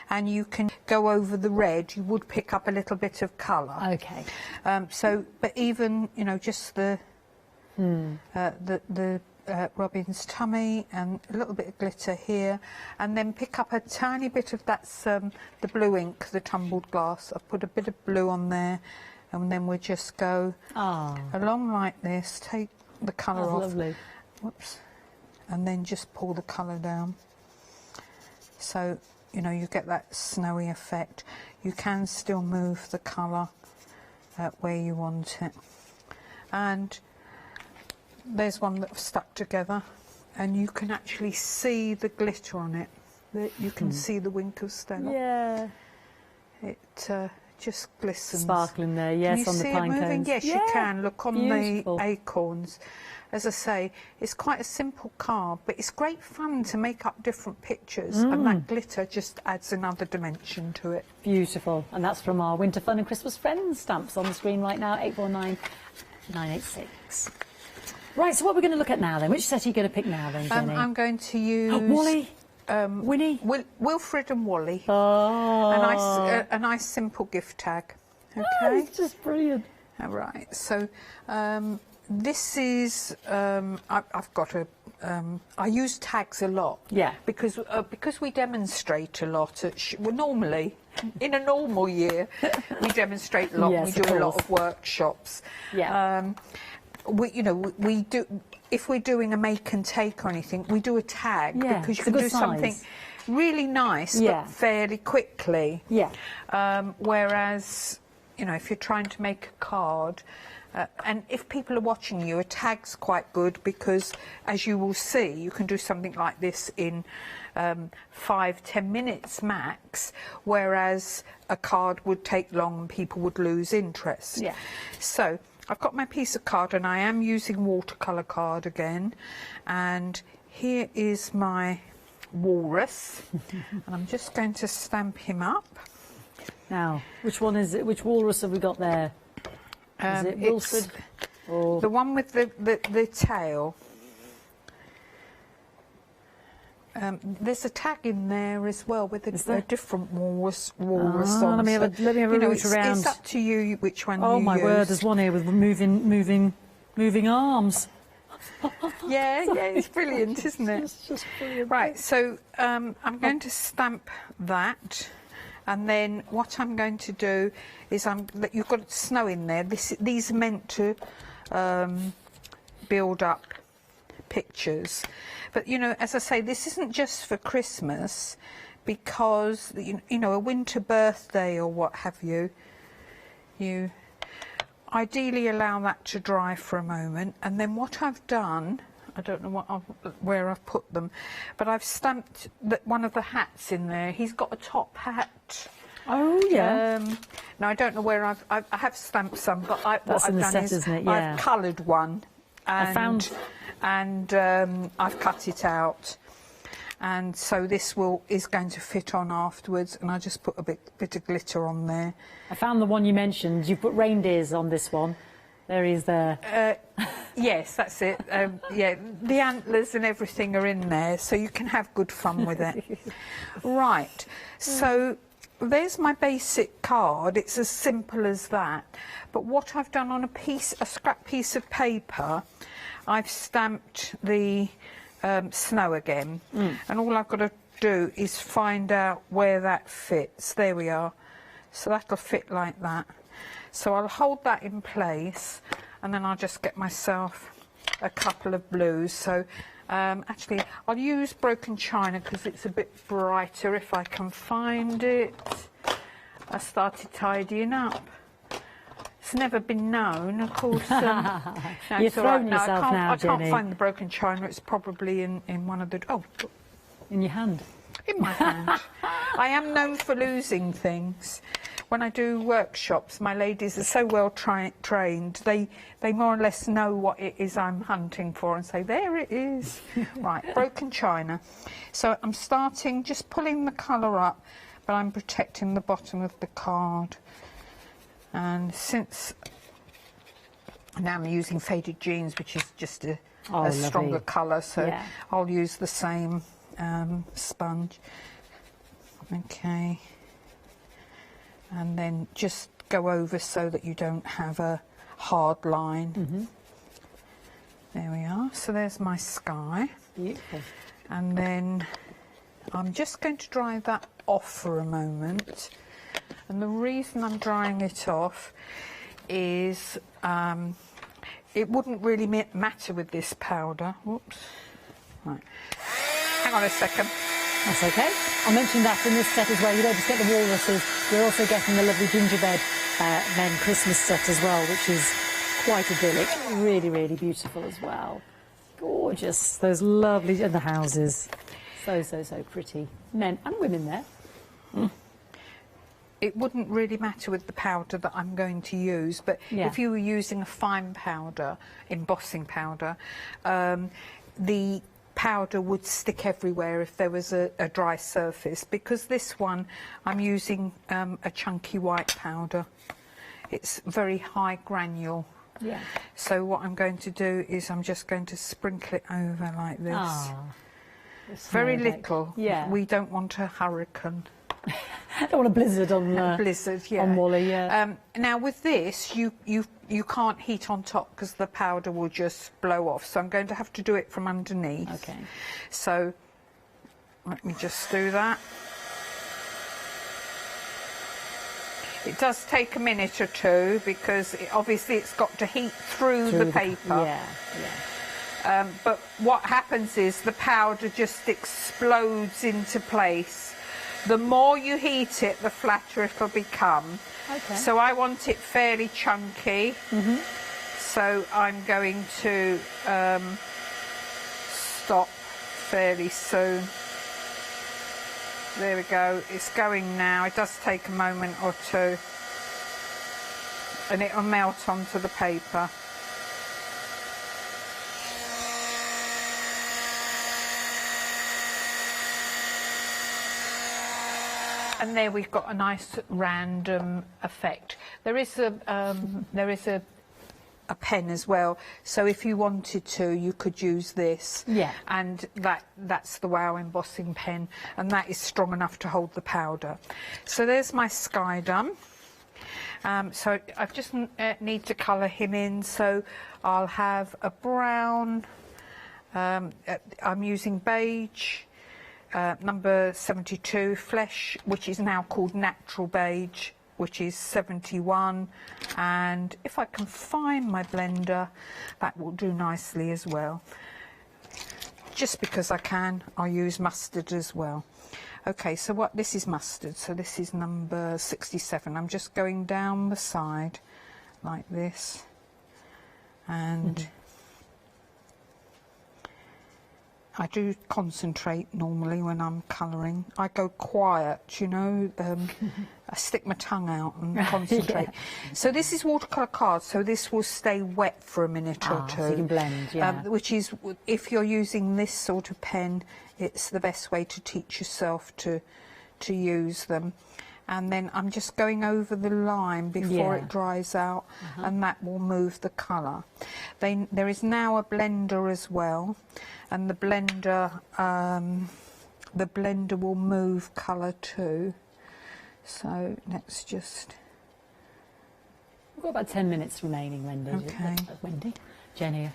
and you can go over the red. You would pick up a little bit of colour. Okay. But even, you know, just the Robin's tummy and a little bit of glitter here, and then pick up a tiny bit of that's the blue ink, the tumbled glass. I've put a bit of blue on there, and then we'll just go along like this, take the colour off. Lovely. Whoops. And then just pull the colour down. So, you know, you get that snowy effect. You can still move the colour where you want it. And there's one that's stuck together, and you can actually see the glitter on it. You can see the Wink of Stella. Yeah. It just glistens. Sparkling there, yes, can on the see pine it moving? cones. Yes, Yeah. you can. Look on Beautiful. the acorns. As I say, it's quite a simple card, but it's great fun to make up different pictures, and that glitter just adds another dimension to it. Beautiful. And that's from our Winter Fun and Christmas Friends stamps on the screen right now, 849986. Right, so what we're going to look at now then? Which set are you going to pick now then, Jenny? I'm going to use... Wally? Winnie? Wilfred and Wally. Oh. A nice simple gift tag. Okay. Oh, it's just brilliant. All right. So this is... I've got a... I use tags a lot. Yeah. Because we demonstrate a lot. Well, normally, in a normal year, we demonstrate a lot. Yes, we do of a lot course. of workshops. Yeah. We do, if we're doing a make and take or anything, we do a tag, Yeah, because you it's a can good do something size. really nice, Yeah. but fairly quickly. Yeah. Whereas, you know, if you're trying to make a card, and if people are watching you, a tag's quite good, because as you will see, you can do something like this in 5-10 minutes max, whereas a card would take long and people would lose interest. Yeah. So I've got my piece of card, and I am using watercolour card again, and here is my walrus, and I'm just going to stamp him up. Now, which one is it? Which walrus have we got there? Is it Wilfred? Or... The one with the tail. There's a tag in there as well with a different walrus on. Let me have a root around. It's up to you which one you Oh my use. word! There's one here with moving arms. Yeah, it's brilliant, isn't it? It's just brilliant. Right, so I'm going to stamp that, and then what I'm going to do is you've got snow in there. These are meant to build up pictures, but you know, as I say, this isn't just for Christmas, because you know, a winter birthday or what have you, you ideally allow that to dry for a moment, and then what I've done, I don't know where I've put them, but I've stamped one of the hats in there. He's got a top hat. Oh yeah. Now I don't know where I have stamped some, but That's what in the I've done set, is isn't it? Yeah. I've coloured one, and I've cut it out, and so this is going to fit on afterwards, and I just put a bit of glitter on there. I found the one you mentioned. You put reindeers on this one. There he is there. Yes, that's it. Yeah, the antlers and everything are in there, so you can have good fun with it. Right, so there's my basic card. It's as simple as that. But what I've done on a scrap piece of paper, I've stamped the snow again, and all I've got to do is find out where that fits. There we are. So that'll fit like that. So I'll hold that in place, and then I'll just get myself a couple of blues. So actually, I'll use broken china because it's a bit brighter if I can find it. I started tidying up. It's never been known, of course. No, You've thrown yourself now, I can't Jenny. find the broken china. It's probably in one of the... Oh, In your hand. in my hand. I am known for losing things. When I do workshops, my ladies are so well trained. They more or less know what it is I'm hunting for and say, there it is. Right, broken china. So I'm starting, just pulling the colour up, but I'm protecting the bottom of the card. And since now I'm using faded jeans, which is just a stronger colour, so I'll use the same sponge. Okay. And then just go over so that you don't have a hard line. There we are. So there's my sky. Beautiful. And then I'm just going to dry that off for a moment. And the reason I'm drying it off is it wouldn't really matter with this powder. Whoops. Right. Hang on a second. That's okay. I'll mention that in this set as well. You don't just get the walruses, you're also getting the lovely gingerbread men Christmas set as well, which is quite idyllic. Really, really beautiful as well. Gorgeous. Those lovely, and the houses. So, so, so pretty. Men and women there. It wouldn't really matter with the powder that I'm going to use, but if you were using a fine powder, embossing powder, the powder would stick everywhere if there was a dry surface. Because this one, I'm using a chunky white powder. It's very high granule. Yeah. So what I'm going to do is I'm just going to sprinkle it over like this. Very little. Yeah. We don't want a hurricane. Don't want a blizzard on on Wally. Yeah. Now with this, you can't heat on top because the powder will just blow off. So I'm going to have to do it from underneath. Okay. So let me just do that. It does take a minute or two because obviously it's got to heat through the paper. But what happens is the powder just explodes into place. The more you heat it, the flatter it'll become. Okay. So I want it fairly chunky. So I'm going to stop fairly soon. There we go. It's going now. It does take a moment or two. And it'll melt onto the paper. And there we've got a nice random effect. There is a pen as well. So if you wanted to, you could use this. Yeah. And that's the Wow embossing pen, and that is strong enough to hold the powder. So there's my sky done. So I just need to colour him in. So I'll have a brown. I'm using beige. Number 72 flesh, which is now called natural beige, which is 71, and if I can find my blender, that will do nicely as well. Just because I can, I'll use mustard as well. Okay, so this is mustard, so this is number 67. I'm just going down the side like this, and I do concentrate normally when I'm colouring. I go quiet, you know, I stick my tongue out and concentrate. So this is watercolour cards, so this will stay wet for a minute or two. So you can blend, which is, if you're using this sort of pen, it's the best way to teach yourself to use them. And then I'm just going over the line before it dries out, and that will move the colour. There is now a blender as well, and the blender will move colour too. So let's just... We've got about 10 minutes remaining, Wendy. Okay. Wendy? Jenny.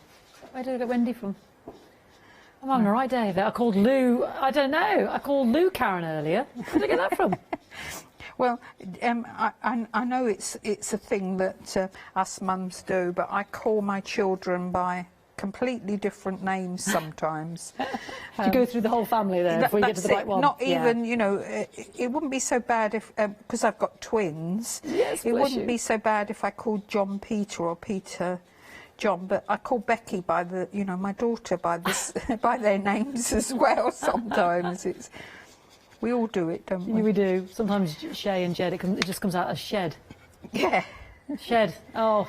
Where did I get Wendy from? I'm on the right day there. I called Lou, I don't know, I called Lou Karen earlier. Where did I get that from? Well, I know it's a thing that us mums do, but I call my children by completely different names sometimes. You go through the whole family there before you get to the right one. Not even, you know, it wouldn't be so bad if, because I've got twins, Yes, it bless wouldn't you. be so bad if I called John Peter or Peter John, but I call Becky by the, you know, my daughter by this, by their names as well sometimes. We all do it, don't we? We do. Sometimes Shay and Jed, it just comes out as Shed. Yeah. Shed. Oh,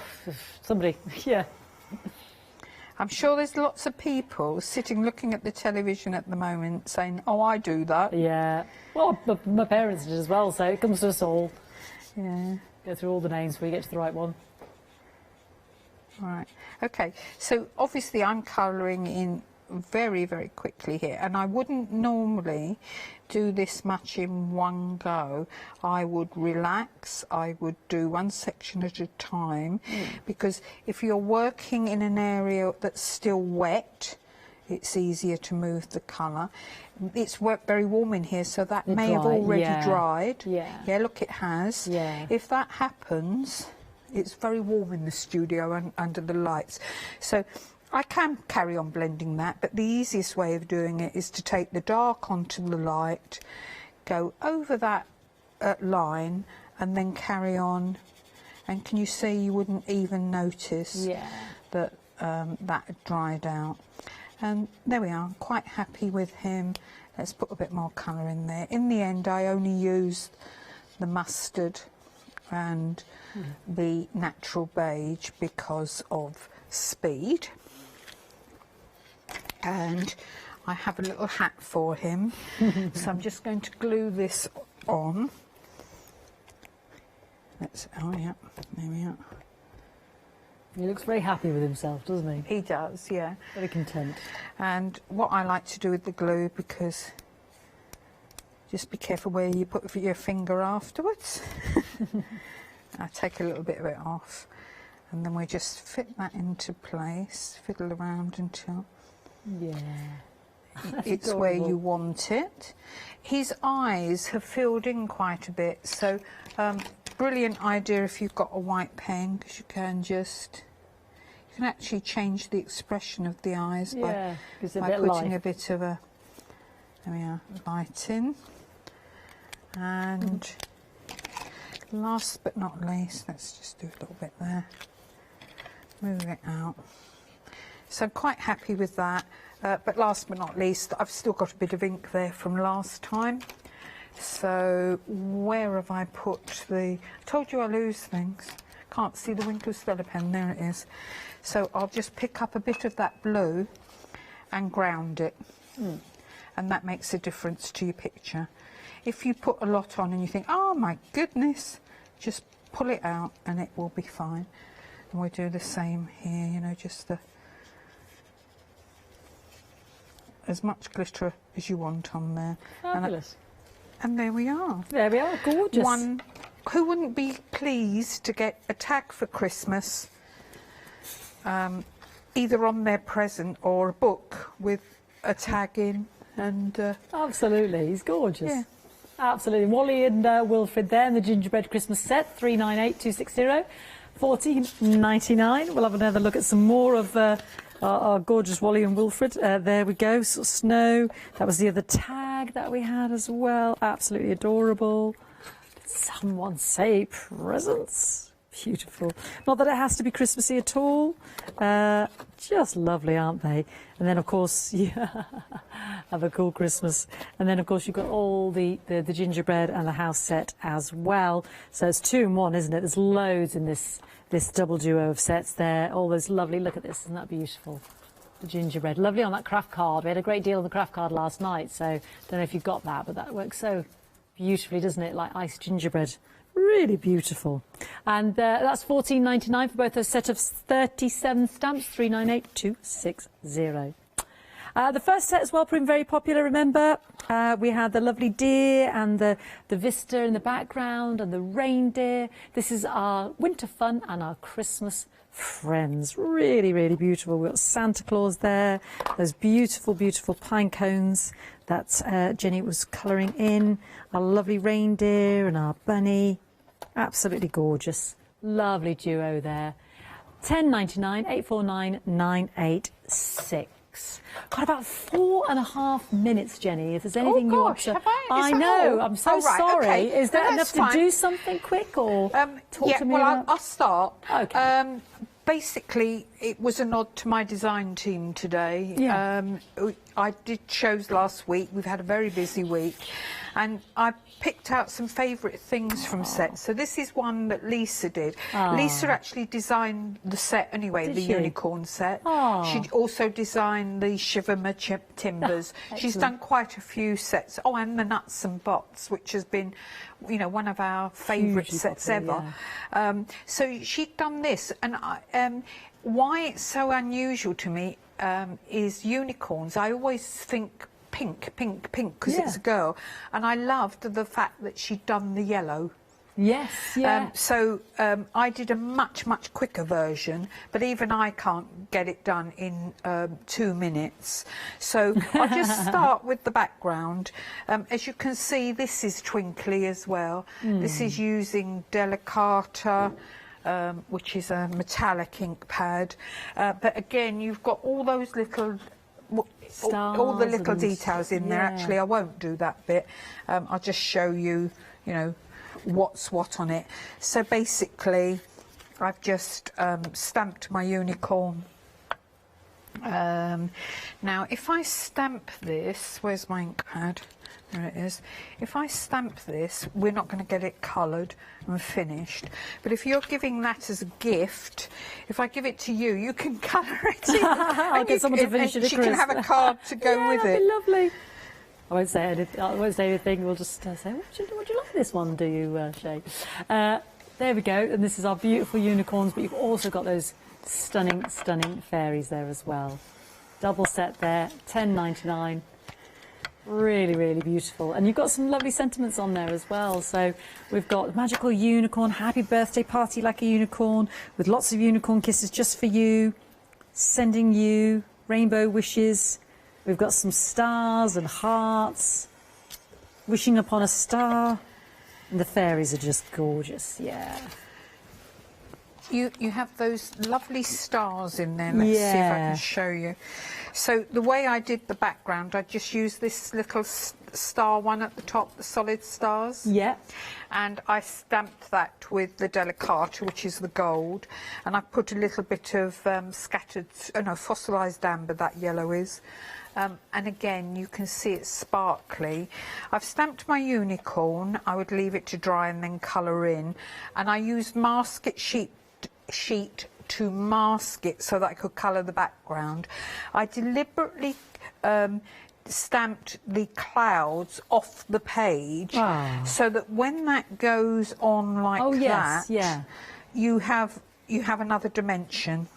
somebody. Yeah. I'm sure there's lots of people sitting looking at the television at the moment saying, oh, I do that. Yeah. Well, my parents did as well, so it comes to us all. Yeah. Go through all the names before you get to the right one. Right. Okay. So obviously I'm colouring in very, very quickly here, and I wouldn't normally do this much in one go. I would relax. I would do one section at a time, because if you're working in an area that's still wet, it's easier to move the colour. It's very warm in here, so that may have already dried. Yeah, look, it has. Yeah. If that happens, it's very warm in the studio and under the lights. So I can carry on blending that, but the easiest way of doing it is to take the dark onto the light, go over that line, and then carry on. And can you see, you wouldn't even notice that that had dried out. And there we are, I'm quite happy with him. Let's put a bit more colour in there. In the end, I only used the mustard and the natural beige because of speed. And I have a little hat for him, so I'm just going to glue this on. Oh yeah, there we are. He looks very happy with himself, doesn't he? He does, yeah. Very content. And what I like to do with the glue, because just be careful where you put your finger afterwards. I take a little bit of it off, and then we just fit that into place, fiddle around until it's adorable. where you want it. His eyes have filled in quite a bit, so brilliant idea if you've got a white pen, because you can actually change the expression of the eyes by putting a bit of a light in. And last but not least, let's just do a little bit there, move it out. So I'm quite happy with that, but last but not least, I've still got a bit of ink there from last time. So where have I put I told you I lose things. Can't see the Winkler Stella pen, there it is. So I'll just pick up a bit of that blue and ground it, and that makes a difference to your picture. If you put a lot on and you think, oh my goodness, just pull it out and it will be fine. And we do the same here, you know, just as much glitter as you want on there. Fabulous. And there we are. There we are, gorgeous. Who wouldn't be pleased to get a tag for Christmas, either on their present or a book with a tag in? And absolutely, he's gorgeous. Yeah. Absolutely. Wally and Wilfred there in the gingerbread Christmas set, 398260, $14.99. We'll have another look at some more of our gorgeous Wally and Wilfred. There we go, sort of snow. That was the other tag that we had as well. Absolutely adorable. Did someone say presents? Beautiful. Not that it has to be Christmassy at all. Just lovely, aren't they? And then, of course, have a cool Christmas. And then, of course, you've got all the gingerbread and the house set as well. So it's 2 in 1, isn't it? There's loads in this double duo of sets there. All those lovely, look at this, isn't that beautiful? The gingerbread. Lovely on that craft card. We had a great deal on the craft card last night, so don't know if you got that, but that works so beautifully, doesn't it? Like iced gingerbread. Really beautiful. And that's $14.99 for both a set of 37 stamps, 398260. The first set as well proving very popular, remember? We had the lovely deer and the vista in the background and the reindeer. This is our winter fun and our Christmas friends. Really, really beautiful. We've got Santa Claus there, those beautiful, beautiful pine cones that Jenny was colouring in, our lovely reindeer and our bunny. Absolutely gorgeous. Lovely duo there. 10.99 849 986. Got about 4.5 minutes, Jenny. If there's anything you want to... have I? I Is that know. all? I'm so Oh, right, sorry. okay. Is that No, enough that's to do fine. something quick or talk Yeah, to me well, about... I'll start. Okay. Basically, it was a nod to my design team today. Yeah. I did shows last week. We've had a very busy week. And I picked out some favourite things from sets. So this is one that Lisa did. Lisa actually designed the set anyway, Did the she? unicorn set. Oh. She also designed the Shiverma Timbers. She's done quite a few sets. Oh, and the Nuts and Bots, which has been, you know, one of our favourite Hugely sets popular, ever. So she'd done this, and why it's so unusual to me is unicorns. I always think pink, because it's a girl, and I loved the fact that she'd done the yellow. Yes, yeah. So I did a much quicker version, but even I can't get it done in 2 minutes. So I'll just start with the background. As you can see, this is twinkly as well. This is using Delicata, which is a metallic ink pad. But again, you've got all those little... all the little details in there. Actually, I won't do that bit. I'll just show you, you know, what's what on it. So basically, I've just stamped my unicorn. Now, if I stamp this, where's my ink pad? There it is. If I stamp this, we're not going to get it coloured and finished. But if you're giving that as a gift, if I give it to you, you can colour it in. I'll get someone to finish it. She can have a card to go with it. That'd be lovely. I won't say anything. I won't say anything. We'll just say, would you like this one? Do you, Shay? There we go. And this is our beautiful unicorns. But you've also got those stunning fairies there as well. Double set there, $10.99. Really beautiful, and you've got some lovely sentiments on there as well. So we've got magical unicorn, happy birthday party like a unicorn, with lots of unicorn kisses just for you, sending you rainbow wishes. We've got some stars and hearts, wishing upon a star, and the fairies are just gorgeous. Yeah. You have those lovely stars in there. Let's see if I can show you. So the way I did the background, I just used this little star one at the top, the solid stars. Yeah. And I stamped that with the Delicata, which is the gold. And I put a little bit of fossilised amber, that yellow is. And again, you can see it's sparkly. I've stamped my unicorn. I would leave it to dry and then colour in. And I used masket sheet to mask it so that I could colour the background. I deliberately stamped the clouds off the page so that when that goes on like you have another dimension.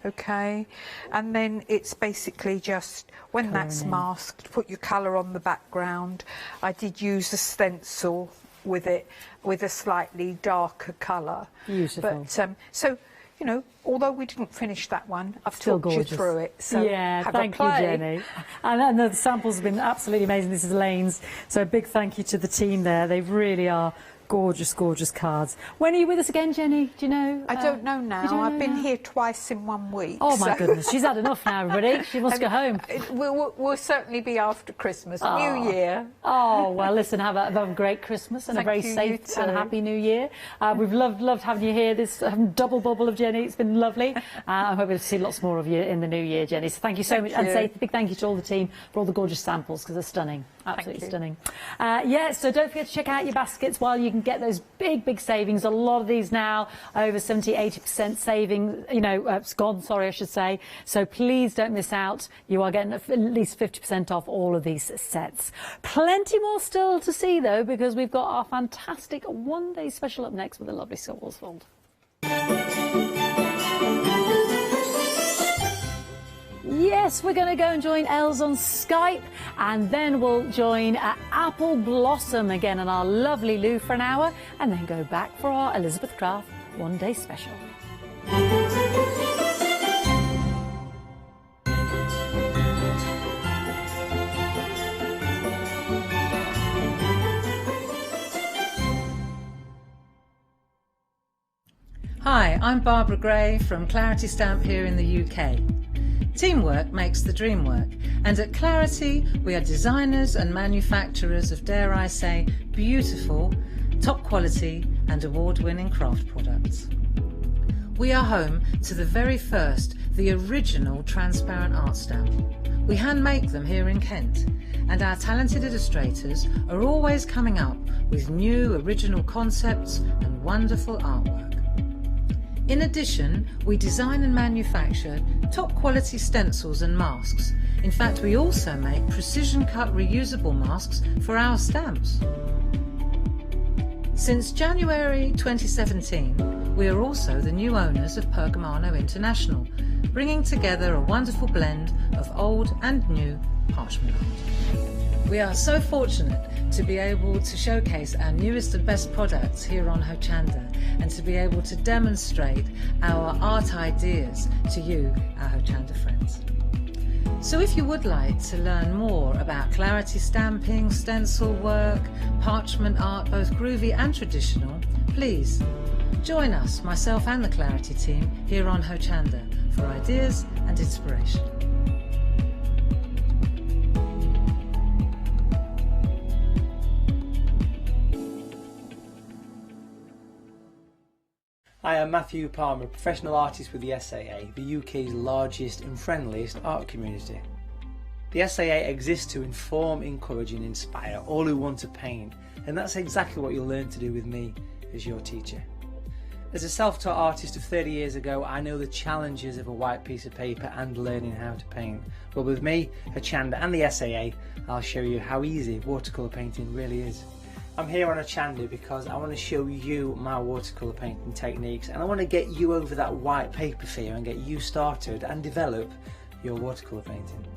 Okay, and then it's basically just when that's masked, put your colour on the background. I did use a stencil with it with a slightly darker colour. Beautiful. But so, you know, although we didn't finish that one, I've talked you through it. So have thank a play. you, Jenny. And the samples have been absolutely amazing. This is Elaine's. So a big thank you to the team there. They really are gorgeous cards. When are you with us again, Jenny? Do you know? I don't know now. I've been here twice in 1 week. Oh my goodness, she's had enough now, everybody. She wants to go home. We'll certainly be after Christmas, New Year. Oh well, listen, have a great Christmas and a very safe and happy New Year. We've loved having you here. This double bubble of Jenny. It's been lovely. I hope we'll see lots more of you in the new year, Jenny. So thank you so much, and say a big thank you to all the team for all the gorgeous samples because they're stunning. Absolutely stunning. So don't forget to check out your baskets while you can get those big savings. A lot of these now over 70-80% saving. You know, it's gone. Sorry, I should say. So please don't miss out. You are getting at least 50% off all of these sets. Plenty more still to see though, because we've got our fantastic one-day special up next with the lovely Scott Worsfold. Yes, we're going to go and join Els on Skype, and then we'll join Apple Blossom again in our lovely Lou for an hour, and then go back for our Elizabeth Craft one-day special. Hi, I'm Barbara Gray from Clarity Stamp here in the UK. Teamwork makes the dream work, and at Clarity we are designers and manufacturers of, dare I say, beautiful, top quality and award-winning craft products. We are home to the very first, the original transparent art stamp. We hand make them here in Kent, and our talented illustrators are always coming up with new original concepts and wonderful artwork. In addition, we design and manufacture top quality stencils and masks. In fact, we also make precision cut reusable masks for our stamps. Since January 2017, we are also the new owners of Pergamano International, bringing together a wonderful blend of old and new parchment art. We are so fortunate to be able to showcase our newest and best products here on Hochanda, and to be able to demonstrate our art ideas to you, our Hochanda friends. So if you would like to learn more about Clarity stamping, stencil work, parchment art, both groovy and traditional, please join us, myself and the Clarity team, here on Hochanda for ideas and inspiration. Hi, I'm Matthew Palmer, professional artist with the SAA, the UK's largest and friendliest art community. The SAA exists to inform, encourage and inspire all who want to paint, and that's exactly what you'll learn to do with me as your teacher. As a self-taught artist of 30 years ago, I know the challenges of a white piece of paper and learning how to paint. But with me, Hochanda and the SAA, I'll show you how easy watercolour painting really is. I'm here on Hochanda because I want to show you my watercolour painting techniques, and I want to get you over that white paper fear and get you started and develop your watercolour painting.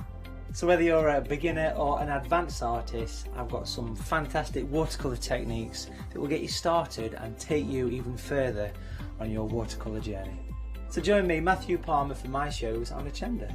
So whether you're a beginner or an advanced artist, I've got some fantastic watercolour techniques that will get you started and take you even further on your watercolour journey. So join me, Matthew Palmer, for my shows on Hochanda.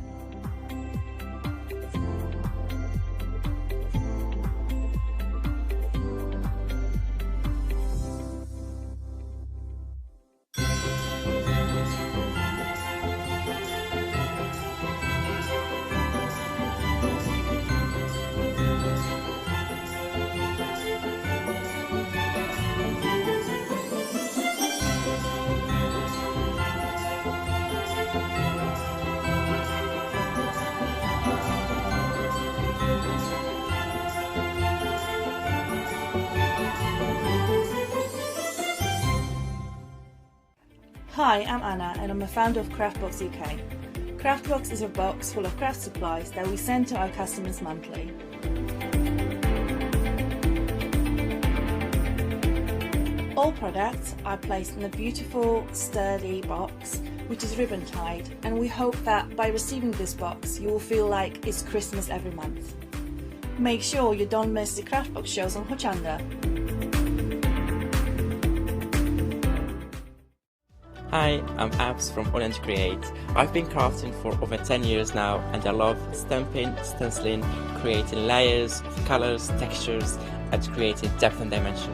Hi, I'm Anna and I'm a founder of Craftbox UK. Craftbox is a box full of craft supplies that we send to our customers monthly. All products are placed in a beautiful, sturdy box which is ribbon tied, and we hope that by receiving this box you will feel like it's Christmas every month. Make sure you don't miss the Craftbox shows on Hochanda. Hi, I'm Abs from Hochanda Create. I've been crafting for over 10 years now, and I love stamping, stenciling, creating layers of colours, textures and creating depth and dimension.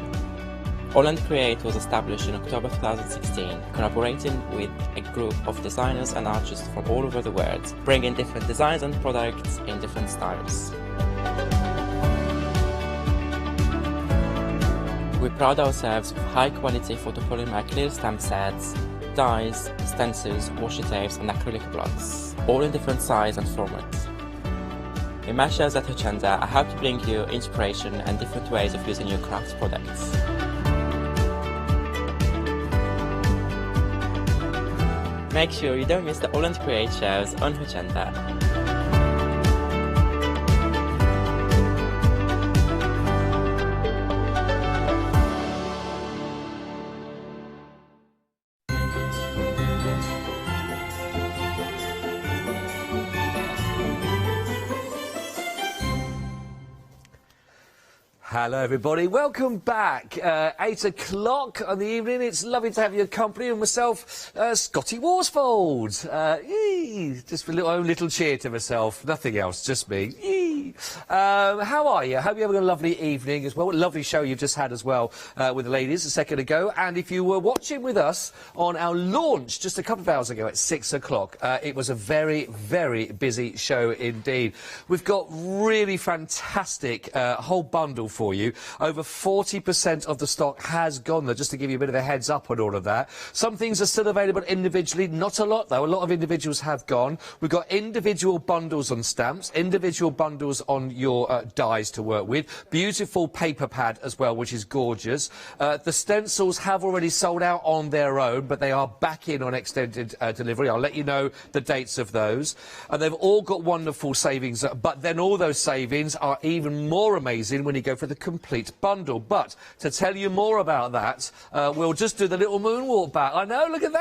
Hochanda Create was established in October 2016, collaborating with a group of designers and artists from all over the world, bringing different designs and products in different styles. We pride ourselves with high quality photopolymer clear stamp sets, dyes, stencils, washi tapes and acrylic blocks, all in different size and formats. In my shows at Hochanda, I hope to bring you inspiration and different ways of using your craft products. Make sure you don't miss the Hochanda Create shows on Hochanda. Hello everybody, welcome back. 8 o'clock on the evening. It's lovely to have your company and myself, Scotty Worsfold. Just for a own little cheer to myself, nothing else, just me. Hey! How are you? Hope you're having a lovely evening as well. Lovely show you've just had as well with the ladies a second ago. And if you were watching with us on our launch just a couple of hours ago at 6 o'clock, it was a very, very busy show indeed. We've got really fantastic whole bundle for you. Over 40% of the stock has gone there, just to give you a bit of a heads up on all of that. Some things are still available individually, not a lot though. A lot of individuals have gone. We've got individual bundles on stamps, individual bundles on your dies to work with. Beautiful paper pad as well, which is gorgeous. The stencils have already sold out on their own, but they are back in on extended delivery. I'll let you know the dates of those. And they've all got wonderful savings, but then all those savings are even more amazing when you go for the complete bundle. But to tell you more about that, we'll just do the little moonwalk back. I know, look at that.